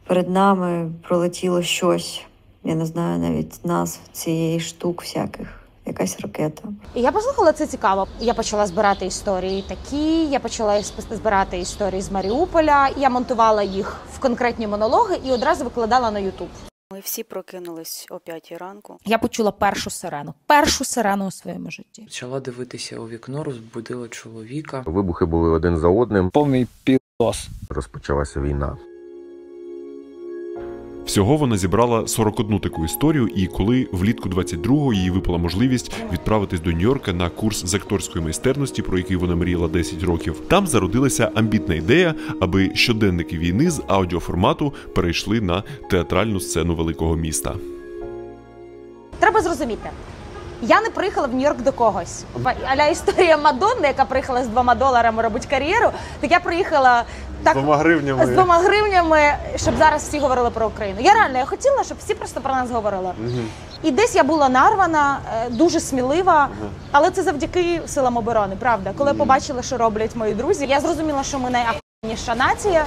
перед нами пролетіло щось. Я не знаю навіть назв цієї штук всяких. Якась ракета. І я послухала, це цікаво. Я почала збирати історії такі, я почала збирати історії з Маріуполя, я монтувала їх в конкретні монологи і одразу викладала на Ютуб. Ми всі прокинулись о 5 ранку. Я почула першу сирену у своєму житті. Почала дивитися у вікно, розбудила чоловіка. Вибухи були один за одним. Повний підос. Розпочалася війна. Всього вона зібрала 41 таку історію, і коли влітку 22-го їй випала можливість відправитись до Нью-Йорка на курс з акторської майстерності, про який вона мріяла 10 років, там зародилася амбітна ідея, аби щоденники війни з аудіоформату перейшли на театральну сцену великого міста. Треба зрозуміти, я не приїхала в Нью-Йорк до когось. А-ля історія Мадонни, яка приїхала з $2 робити кар'єру, так я приїхала так, з 2 гривнями, щоб зараз всі говорили про Україну. Я хотіла, щоб всі просто про нас говорили. І десь я була нарвана, дуже смілива, але це завдяки силам оборони, правда. Коли я побачила, що роблять мої друзі, я зрозуміла, що ми найахуєнніша нація.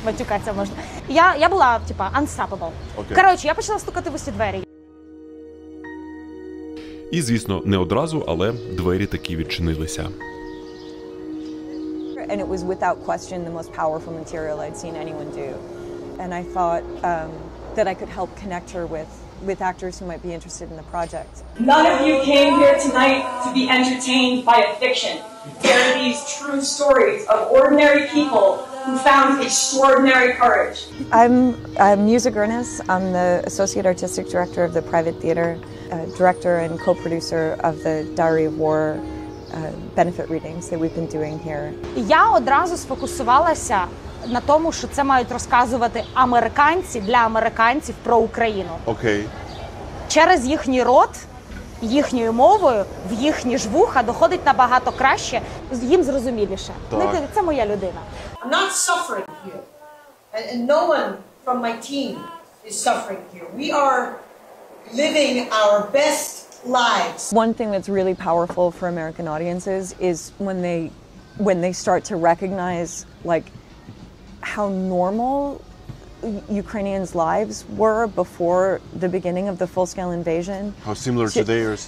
Матюкатися можна. Я була, unstoppable. Коротше, я почала стукати в усі двері. І, звісно, не одразу, але двері таки відчинилися. And it was without question the most powerful material I'd seen anyone do. And I thought that I could help connect her with actors who might be interested in the project. None of you came here tonight to be entertained by a fiction. There are these true stories of ordinary people who found extraordinary courage. I'm Musa Gurnas. I'm the Associate Artistic Director of the Private Theater, Director and co-producer of the Diary of War benefit readings that we've been doing here. Я одразу сфокусувалася на тому, що це мають розказувати американці для американців про Україну. Через їхній рот, їхньою мовою, в їхні ж вуха доходить набагато краще, їм зрозуміліше. Це моя людина. I'm not suffering here. And no one from my team is suffering here. We are living our best lives. One thing that's really powerful for American audiences is when they start to recognize like how normal Ukrainians' lives were before the beginning of the full-scale invasion. How similar to theirs.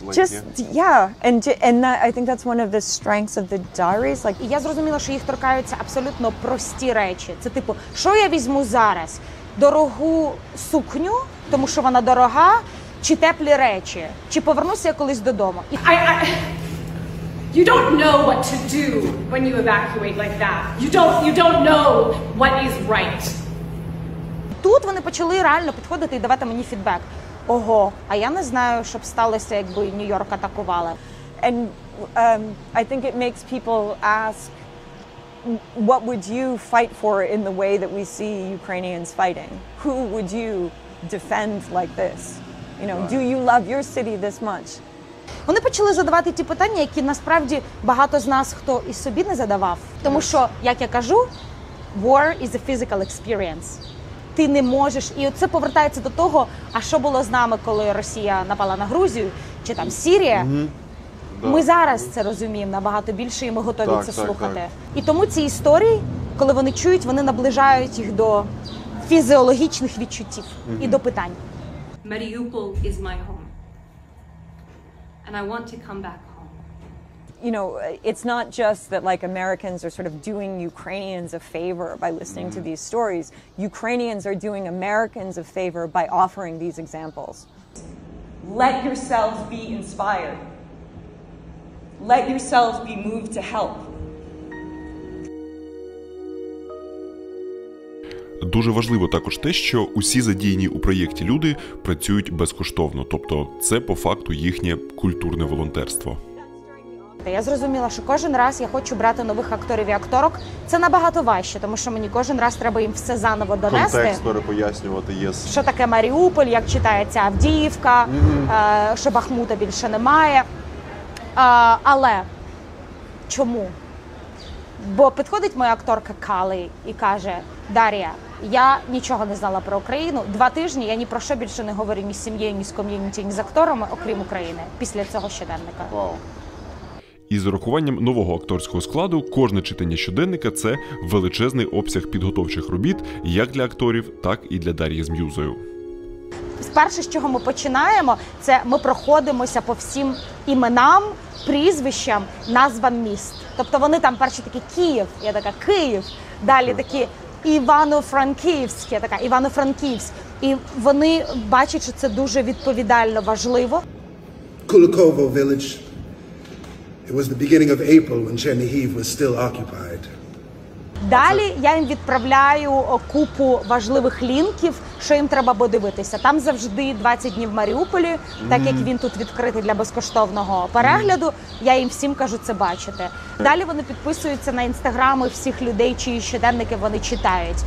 And that, I think that's one of the strengths of the diaries. Like, я зрозуміла, що їх торкаються абсолютно прості речі. Це типу, що я візьму зараз? Дорогу сукню, тому що вона дорога, чи теплі речі, чи повернуся я колись додому. You don't know what to do when you evacuate like that. You don't know what is right. Тут вони почали реально підходити і давати мені фідбек. Ого, а я не знаю, що б сталося, якби Нью-Йорк атакували. And I think it makes people ask, what would you fight for in the way that we see Ukrainians fighting? Who would you defend like this? You know, do you love your city this much? Вони почали задавати ті питання, які насправді багато з нас хто і собі не задавав. Тому що, як я кажу, war is a physical experience. Ти не можеш, і це повертається до того, а що було з нами, коли Росія напала на Грузію, чи там Сирія. Ми зараз це розуміємо набагато більше, і ми готові це слухати. І тому ці історії, коли вони чують, вони наближають їх до фізіологічних відчуттів і до питань. Mariupol is my home. And I want to come back home. You know, it's not just that like Americans are sort of doing Ukrainians a favor by listening to these stories. Ukrainians are doing Americans a favor by offering these examples. Let yourselves be inspired. Let yourselves be moved to help. Дуже важливо також те, що усі задіяні у проєкті люди працюють безкоштовно, тобто це по факту їхнє культурне волонтерство. Я зрозуміла, що кожен раз я хочу брати нових акторів і акторок. Це набагато важче, тому що мені кожен раз треба їм все заново донести. Контекст перепояснювати, Що таке Маріуполь, як читається Авдіївка, що Бахмута більше немає. Але чому? Бо підходить моя акторка Кали і каже: Дар'я, я нічого не знала про Україну. 2 тижні я ні про що більше не говорю ні з сім'єю, ні з ком'юніті, ні з акторами, окрім України, після цього щоденника. Вау. І з урахуванням нового акторського складу кожне читання щоденника – це величезний обсяг підготовчих робіт як для акторів, так і для Дар'ї з М'юзою. Перше, з чого ми починаємо, це ми проходимося по всім іменам, прізвищам, назвам міст. Тобто вони там перші такі Київ, я така Київ, далі такі Івано-Франківськ, я така Івано-Франківськ. І вони бачать, що це дуже відповідально важливо. Kulikovo village. It was the beginning of April when Chernihiv was still occupied. Далі я їм відправляю купу важливих лінків, що їм треба подивитися. Там завжди 20 днів в Маріуполі, так як він тут відкритий для безкоштовного перегляду. Я їм всім кажу це бачити. Далі вони підписуються на інстаграми всіх людей, чиї щоденники вони читають.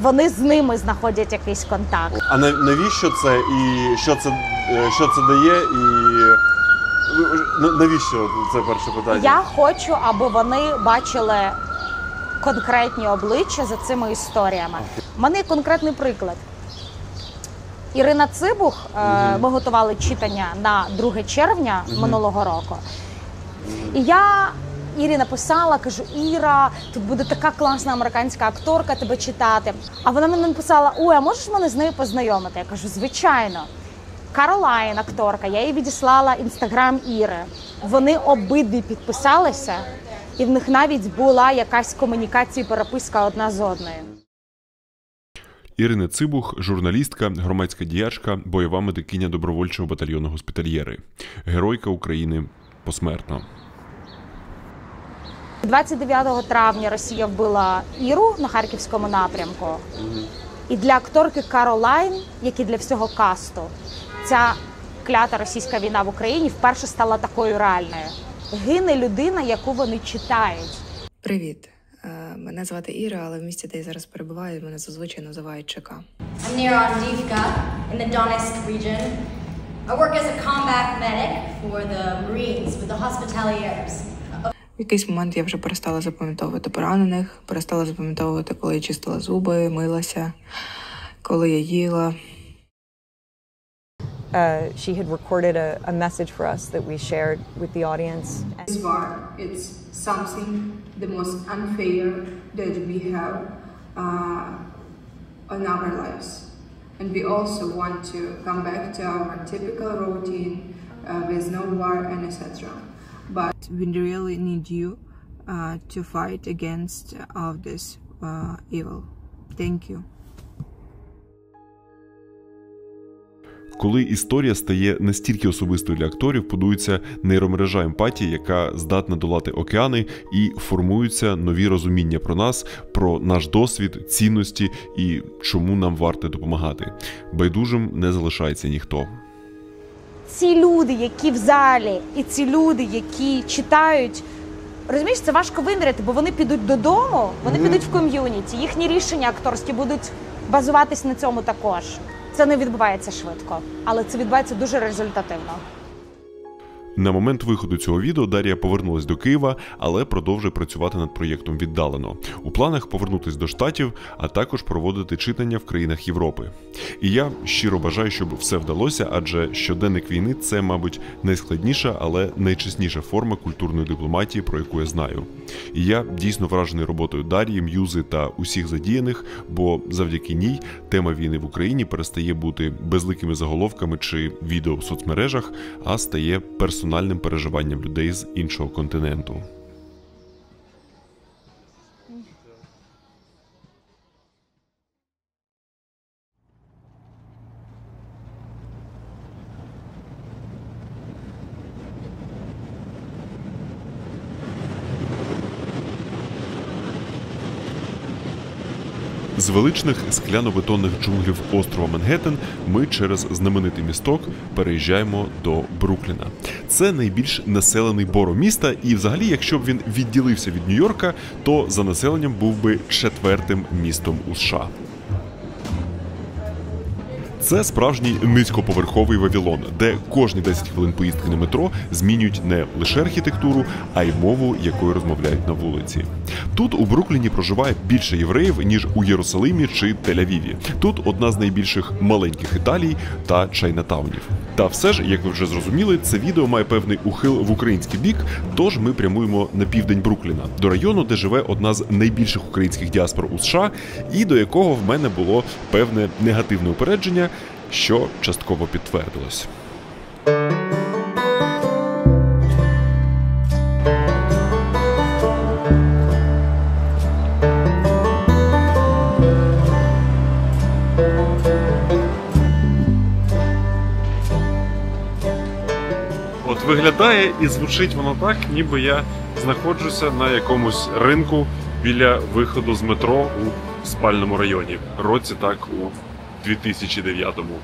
Вони з ними знаходять якийсь контакт. А навіщо це і що це дає і навіщо це перше питання? Я хочу, аби вони бачили конкретні обличчя за цими історіями. У мене є конкретний приклад. Ірина Цибух, ми готували читання на 2 червня минулого року. І я Ірі написала, кажу: Іра, тут буде така класна американська акторка тебе читати. А вона мені написала: ой, а можеш мене з нею познайомити? Я кажу: звичайно. Каролайн, акторка, я їй відіслала інстаграм Іри. Вони обидві підписалися, і в них навіть була якась комунікація, переписка одна з одною. Ірина Цибух – журналістка, громадська діячка, бойова медикиня добровольчого батальйону «Госпітальєри». Геройка України посмертно. 29 травня Росія вбила Іру на Харківському напрямку. І для акторки Каролайн, як і для всього касту, ця клята російська війна в Україні вперше стала такою реальною. Гине людина, яку вони читають. Привіт. Мене звати Іра, але в місті, де я зараз перебуваю, мене зазвичай називають ЧК. I'm near Avdiivka in the Donetsk region. I work as a combat medic for the Marines with the Hospitaliers. В якийсь момент я вже перестала запам'ятовувати поранених, перестала запам'ятовувати, коли я чистила зуби, милася, коли я їла. She had recorded a message for us that we shared with the audience. This war, it's something the most unfair that we have on our lives. And we also want to come back to our typical routine with no war and etc. But we really need you to fight against all this evil. Thank you. Коли історія стає настільки особистою для акторів, будується нейромережа емпатії, яка здатна долати океани, і формуються нові розуміння про нас, про наш досвід, цінності і чому нам варто допомагати. Байдужим не залишається ніхто. Ці люди, які в залі, і ці люди, які читають, розумієш, це важко виміряти, бо вони підуть додому, вони підуть в ком'юніті, їхні рішення акторські будуть базуватись на цьому також. Це не відбувається швидко, але це відбувається дуже результативно. На момент виходу цього відео Дар'я повернулась до Києва, але продовжує працювати над проєктом віддалено. У планах повернутися до Штатів, а також проводити читання в країнах Європи. І я щиро бажаю, щоб все вдалося, адже щоденник війни – це, мабуть, найскладніша, але найчесніша форма культурної дипломатії, про яку я знаю. І я дійсно вражений роботою Дар'ї, М'юзи та усіх задіяних, бо завдяки ній тема війни в Україні перестає бути безликими заголовками чи відео в соцмережах, а стає персональним переживанням людей з іншого континенту. З величних скляно-бетонних джунглів острова Манхеттен ми через знаменитий місток переїжджаємо до Брукліна. Це найбільш населений боро міста, і взагалі, якщо б він відділився від Нью-Йорка, то за населенням був би 4-тим містом у США. Це справжній низькоповерховий Вавилон, де кожні 10 хвилин поїздки на метро змінюють не лише архітектуру, а й мову, якою розмовляють на вулиці. Тут у Брукліні проживає більше євреїв, ніж у Єрусалимі чи Тель-Авіві. Тут одна з найбільших маленьких Італій та чайнатаунів. Та все ж, як ви вже зрозуміли, це відео має певний ухил в український бік, тож ми прямуємо на південь Брукліна, до району, де живе одна з найбільших українських діаспор у США, і до якого в мене було певне негативне упередження, що частково підтвердилось. От виглядає і звучить воно так, ніби я знаходжуся на якомусь ринку біля виходу з метро у спальному районі. Році так у 2009-му.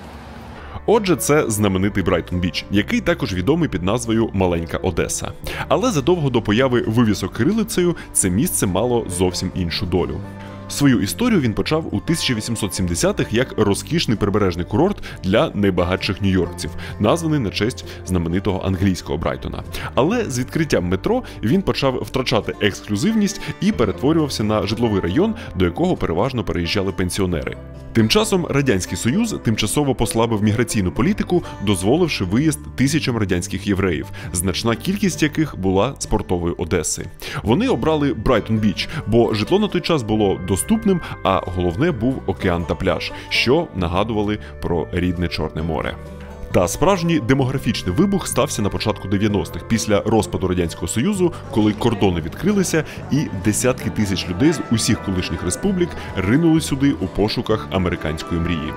Отже, це знаменитий Брайтон-Біч, який також відомий під назвою Маленька Одеса. Але задовго до появи вивісок кирилицею це місце мало зовсім іншу долю. Свою історію він почав у 1870-х як розкішний прибережний курорт для найбагатших нью-йоркців, названий на честь знаменитого англійського Брайтона. Але з відкриттям метро він почав втрачати ексклюзивність і перетворювався на житловий район, до якого переважно переїжджали пенсіонери. Тим часом Радянський Союз тимчасово послабив міграційну політику, дозволивши виїзд тисячам радянських євреїв, значна кількість яких була з портової Одеси. Вони обрали Брайтон-Біч, бо житло на той час було доступним, а головне був океан та пляж, що нагадували про рідне Чорне море. Та справжній демографічний вибух стався на початку 90-х, після розпаду Радянського Союзу, коли кордони відкрилися і десятки тисяч людей з усіх колишніх республік ринули сюди у пошуках американської мрії.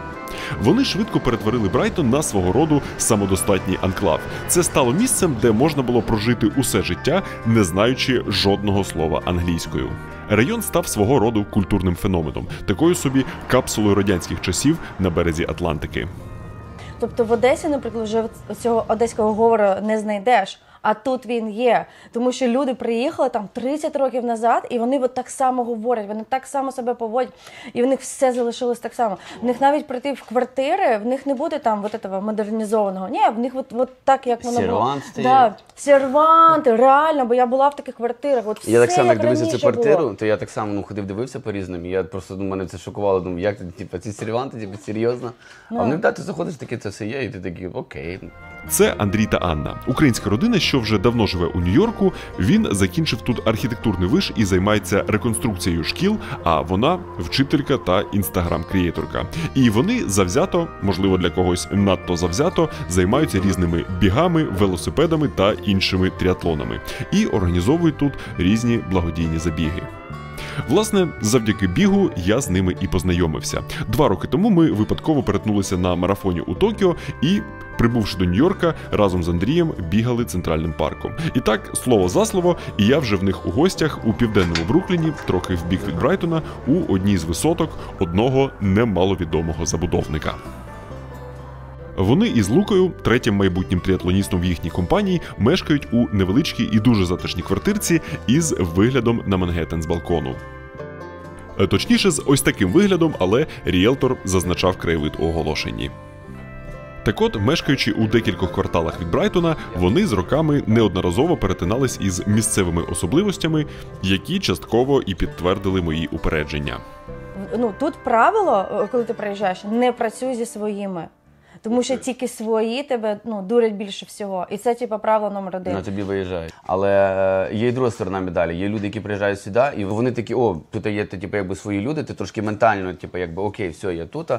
Вони швидко перетворили Брайтон на свого роду самодостатній анклав. Це стало місцем, де можна було прожити усе життя, не знаючи жодного слова англійською. Район став свого роду культурним феноменом, такою собі капсулою радянських часів на березі Атлантики. Тобто в Одесі, наприклад, вже цього одеського говору не знайдеш, а тут він є. Тому що люди приїхали там 30 років назад, і вони от так само говорять, вони так само себе поводять, і в них все залишилось так само. В них навіть прийти в квартири, в них не буде там вот этого модернізованого. Ні, в них от так, як воно було. Да, серванти, реально, бо я була в таких квартирах. От все, я так само, як дивився цю квартиру, то я так само ходив, дивився по різним, і я просто, мене це шокувало, думаю, як ці серванти, серйозно. А вони, ти заходиш, таке це все є, і ти такий, окей. Це Андрій та Анна. Українська родина, що вже давно живе у Нью-Йорку. Він закінчив тут архітектурний виш і займається реконструкцією шкіл, а вона вчителька та інстаграм-крієторка. І вони завзято, можливо для когось надто завзято, займаються різними бігами, велосипедами та іншими тріатлонами. І організовують тут різні благодійні забіги. Власне, завдяки бігу я з ними і познайомився. 2 роки тому ми випадково перетнулися на марафоні у Токіо і, прибувши до Нью-Йорка, разом з Андрієм бігали центральним парком. І так, слово за слово, і я вже в них у гостях у південному Брукліні, трохи в бік від Брайтона, у одній з висоток одного немаловідомого забудовника. Вони із Лукою, третім майбутнім тріатлоністом в їхній компанії, мешкають у невеличкій і дуже затишній квартирці із виглядом на Манхеттен з балкону. Точніше, з ось таким виглядом, але ріелтор зазначав краєвид у оголошенні. Так от, мешкаючи у декількох кварталах від Брайтона, вони з роками неодноразово перетинались із місцевими особливостями, які частково і підтвердили мої упередження. Тут правило, коли ти приїжджаєш, не працюй зі своїми. Тому що тільки свої тебе дурять більше всього. І це, правило номер 1. На тобі виїжджають. Але є і друга сторона медалі. Є люди, які приїжджають сюди, і вони такі, тут є свої люди, ти трошки ментально, окей, все, я тут,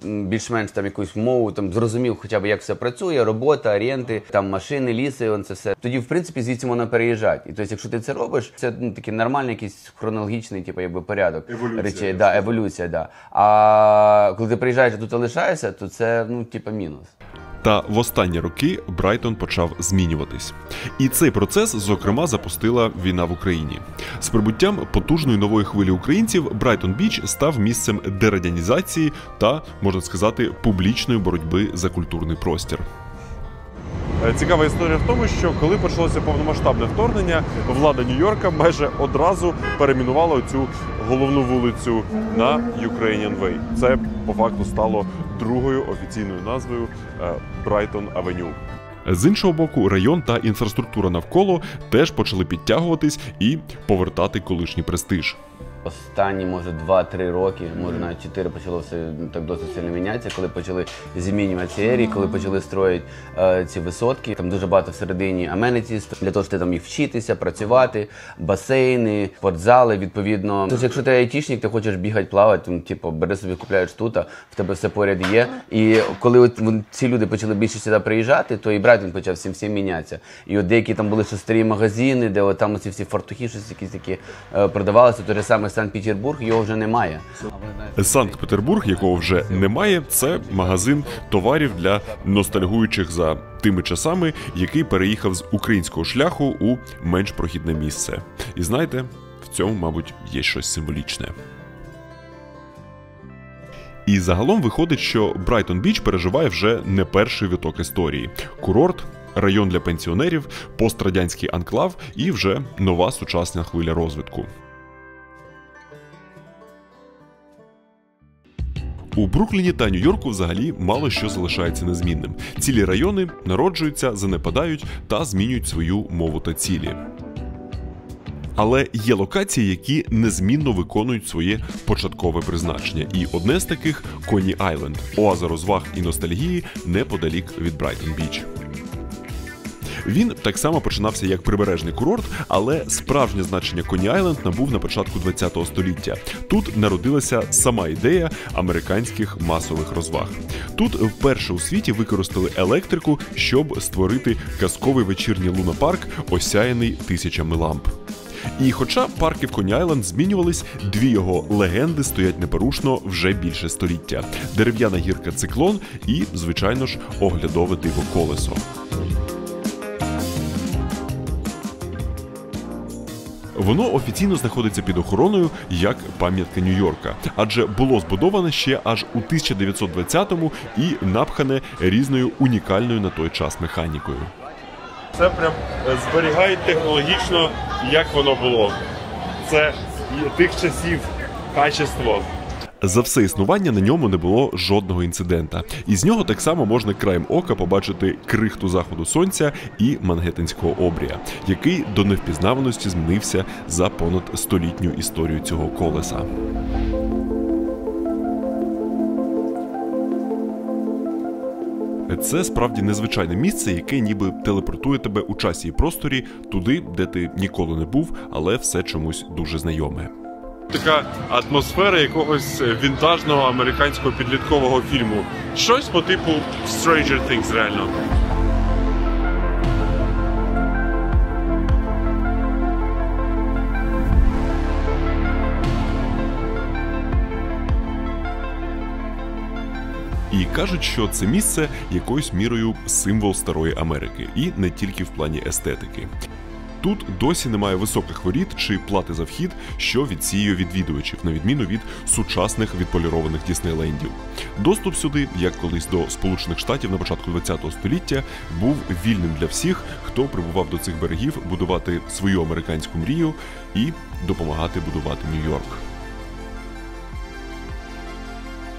більш-менш там якусь мову, зрозумів хоча б, як все працює, робота, оренти, там машини, ліси, це все. Тоді, в принципі, звідси можна переїжджати. І тобто, якщо ти це робиш, це такий нормальний якийсь хронологічний, порядок. Речей. Еволюція, да. А коли ти приїжджаєш, а тут лишаєшся, то це, мінус. Та в останні роки Брайтон почав змінюватись. І цей процес, зокрема, запустила війна в Україні. З прибуттям потужної нової хвилі українців Брайтон-Біч став місцем дерадянізації та, можна сказати, публічної боротьби за культурний простір. Цікава історія в тому, що коли почалося повномасштабне вторгнення, влада Нью-Йорка майже одразу перейменувала цю головну вулицю на Ukrainian Way. Це, по факту, стало другою офіційною назвою Брайтон Авеню. З іншого боку, район та інфраструктура навколо теж почали підтягуватись і повертати колишній престиж. Останні, може, 2-3 роки, може навіть 4, почало все так досить сильно мінятися, коли почали змінюватися ерії, коли почали строїти ці висотки. Там дуже багато всередині amenities, для того, щоб ти там їх вчитися, працювати, басейни, спортзали, відповідно. Тож, якщо ти айтішник, ти хочеш бігати, плавати, бери собі, купляєш тут, в тебе все поряд є. І коли ці люди почали більше сюди приїжджати, то і Брайтон почав всім мінятися. І от деякі там були ще старі магазини, де там оці всі фартухи, щось якісь такі продавалися, той же саме Санкт-Петербург, його вже немає. Санкт-Петербург, якого вже немає, це магазин товарів для ностальгуючих за тими часами, який переїхав з українського шляху у менш прохідне місце. І знаєте, в цьому, мабуть, є щось символічне. І загалом виходить, що Брайтон-Біч переживає вже не перший виток історії. Курорт, район для пенсіонерів, пострадянський анклав і вже нова сучасна хвиля розвитку. У Брукліні та Нью-Йорку взагалі мало що залишається незмінним. Цілі райони народжуються, занепадають та змінюють свою мову та цілі. Але є локації, які незмінно виконують своє початкове призначення. І одне з таких – Коні-Айленд – оаза розваг і ностальгії неподалік від Брайтон-Біч. Він так само починався як прибережний курорт, але справжнє значення Коні-Айленд набув на початку ХХ століття. Тут народилася сама ідея американських масових розваг. Тут вперше у світі використали електрику, щоб створити казковий вечірній лунапарк, осяяний тисячами ламп. І хоча парки в Коні-Айленд змінювались, дві його легенди стоять непорушно вже більше століття. Дерев'яна гірка «Циклон» і, звичайно ж, оглядове диво «Колесо». Воно офіційно знаходиться під охороною як пам'ятка Нью-Йорка, адже було збудоване ще аж у 1920-му і напхане різною унікальною на той час механікою. Це прям зберігає технологічно, як воно було. Це тих часів качество. За все існування на ньому не було жодного інцидента. І з нього так само можна краєм ока побачити крихту заходу сонця і Мангеттенського обрія, який до невпізнаваності змінився за понад столітню історію цього колеса. Це справді незвичайне місце, яке ніби телепортує тебе у часі і просторі туди, де ти ніколи не був, але все чомусь дуже знайоме. Така атмосфера якогось вінтажного американського підліткового фільму. Щось по типу Stranger Things, реально. І кажуть, що це місце якоюсь мірою символ Старої Америки, і не тільки в плані естетики. Тут досі немає високих воріт чи плати за вхід, що відсіює відвідувачів, на відміну від сучасних відполірованих Діснейлендів. Доступ сюди, як колись до Сполучених Штатів на початку ХХ століття, був вільним для всіх, хто прибував до цих берегів будувати свою американську мрію і допомагати будувати Нью-Йорк.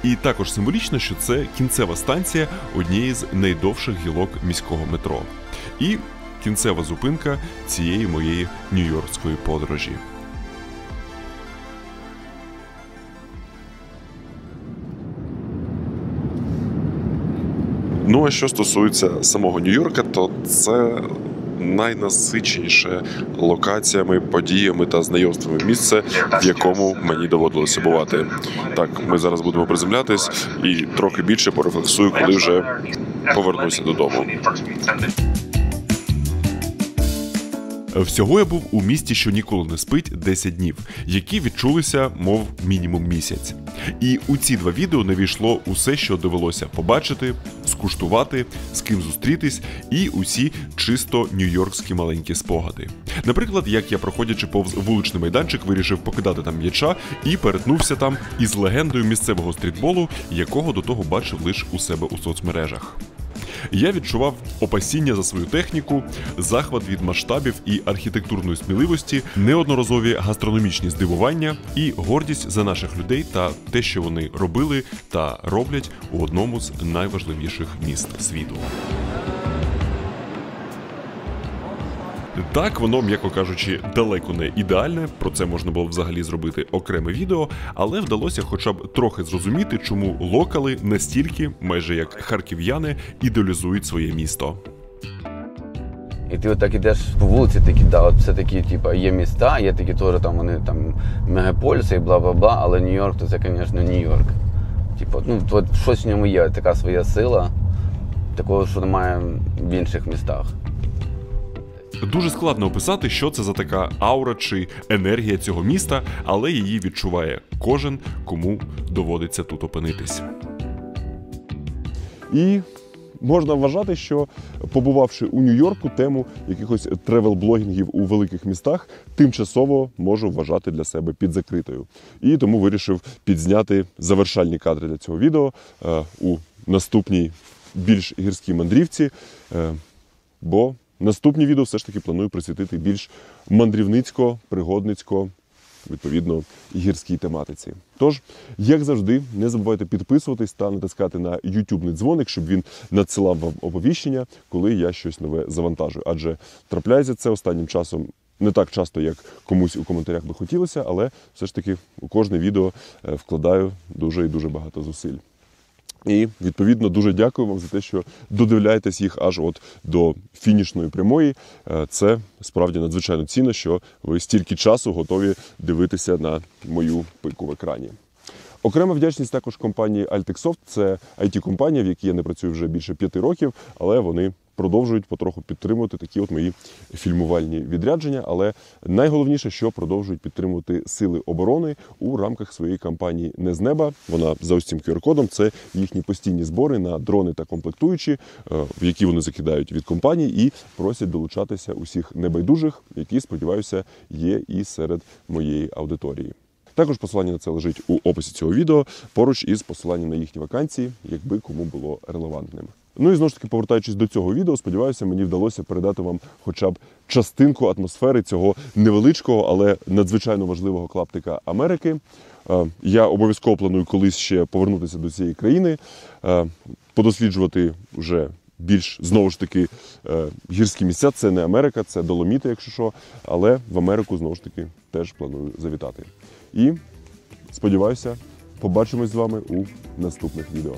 І також символічно, що це кінцева станція однієї з найдовших гілок міського метро. І кінцева зупинка цієї моєї нью-йоркської подорожі. Ну а що стосується самого Нью-Йорка, то це найнасиченіше локаціями, подіями та знайомствами місце, в якому мені доводилося бувати. Так, ми зараз будемо приземлятись і трохи більше порефлексую, коли вже повернуся додому. Всього я був у місті, що ніколи не спить, 10 днів, які відчулися, мов мінімум місяць. І у ці 2 відео не війшло усе, що довелося побачити, скуштувати, з ким зустрітись і усі чисто нью-йоркські маленькі спогади. Наприклад, як я, проходячи повз вуличний майданчик, вирішив покидати там м'яча і перетнувся там із легендою місцевого стрітболу, якого до того бачив лише у себе у соцмережах. Я відчував опасіння за свою техніку, захват від масштабів і архітектурної сміливості, неодноразові гастрономічні здивування і гордість за наших людей та те, що вони робили та роблять у одному з найважливіших міст світу. Так, воно, м'яко кажучи, далеко не ідеальне, про це можна було взагалі зробити окреме відео, але вдалося хоча б трохи зрозуміти, чому локали настільки, майже як харків'яни, ідеалізують своє місто. І ти отак ідеш по вулиці, такі, да, от все такі, типа, є міста, є такі теж там, вони там мегаполіси і бла-бла-бла, але Нью-Йорк, то це, звісно, Нью-Йорк. Типу, ну, от щось в ньому є, така своя сила, такого, що немає в інших містах. Дуже складно описати, що це за така аура чи енергія цього міста, але її відчуває кожен, кому доводиться тут опинитись. І можна вважати, що, побувавши у Нью-Йорку, тему якихось тревел-блогінгів у великих містах тимчасово можу вважати для себе підзакритою. І тому вирішив підзняти завершальні кадри для цього відео у наступній більш гірській мандрівці, бо наступні відео все ж таки планую присвятити більш мандрівницько-пригодницько, відповідно, гірській тематиці. Тож, як завжди, не забувайте підписуватись та натискати на YouTube-ний дзвоник, щоб він надсилав вам оповіщення, коли я щось нове завантажую. Адже трапляється це останнім часом не так часто, як комусь у коментарях би хотілося, але все ж таки у кожне відео вкладаю дуже і дуже багато зусиль. І, відповідно, дуже дякую вам за те, що додивляєтесь їх аж от до фінішної прямої. Це справді надзвичайно цінно, що ви стільки часу готові дивитися на мою пику в екрані. Окрема вдячність також компанії Altexsoft. Це IT-компанія, в якій я не працюю вже більше 5 років, але вони продовжують потроху підтримувати такі от мої фільмувальні відрядження, але найголовніше, що продовжують підтримувати сили оборони у рамках своєї кампанії «Не з неба». Вона за ось цим QR-кодом, це їхні постійні збори на дрони та комплектуючі, в які вони закидають від компанії і просять долучатися усіх небайдужих, які, сподіваюся, є і серед моєї аудиторії. Також посилання на це лежить у описі цього відео, поруч із посиланням на їхні вакансії, якби кому було релевантним. Ну і знову ж таки, повертаючись до цього відео, сподіваюся, мені вдалося передати вам хоча б частинку атмосфери цього невеличкого, але надзвичайно важливого клаптика Америки. Я обов'язково планую колись ще повернутися до цієї країни, подосліджувати вже більш, знову ж таки, гірські місця. Це не Америка, це Доломіти, якщо що, але в Америку, знову ж таки, теж планую завітати. І, сподіваюся, побачимось з вами у наступних відео.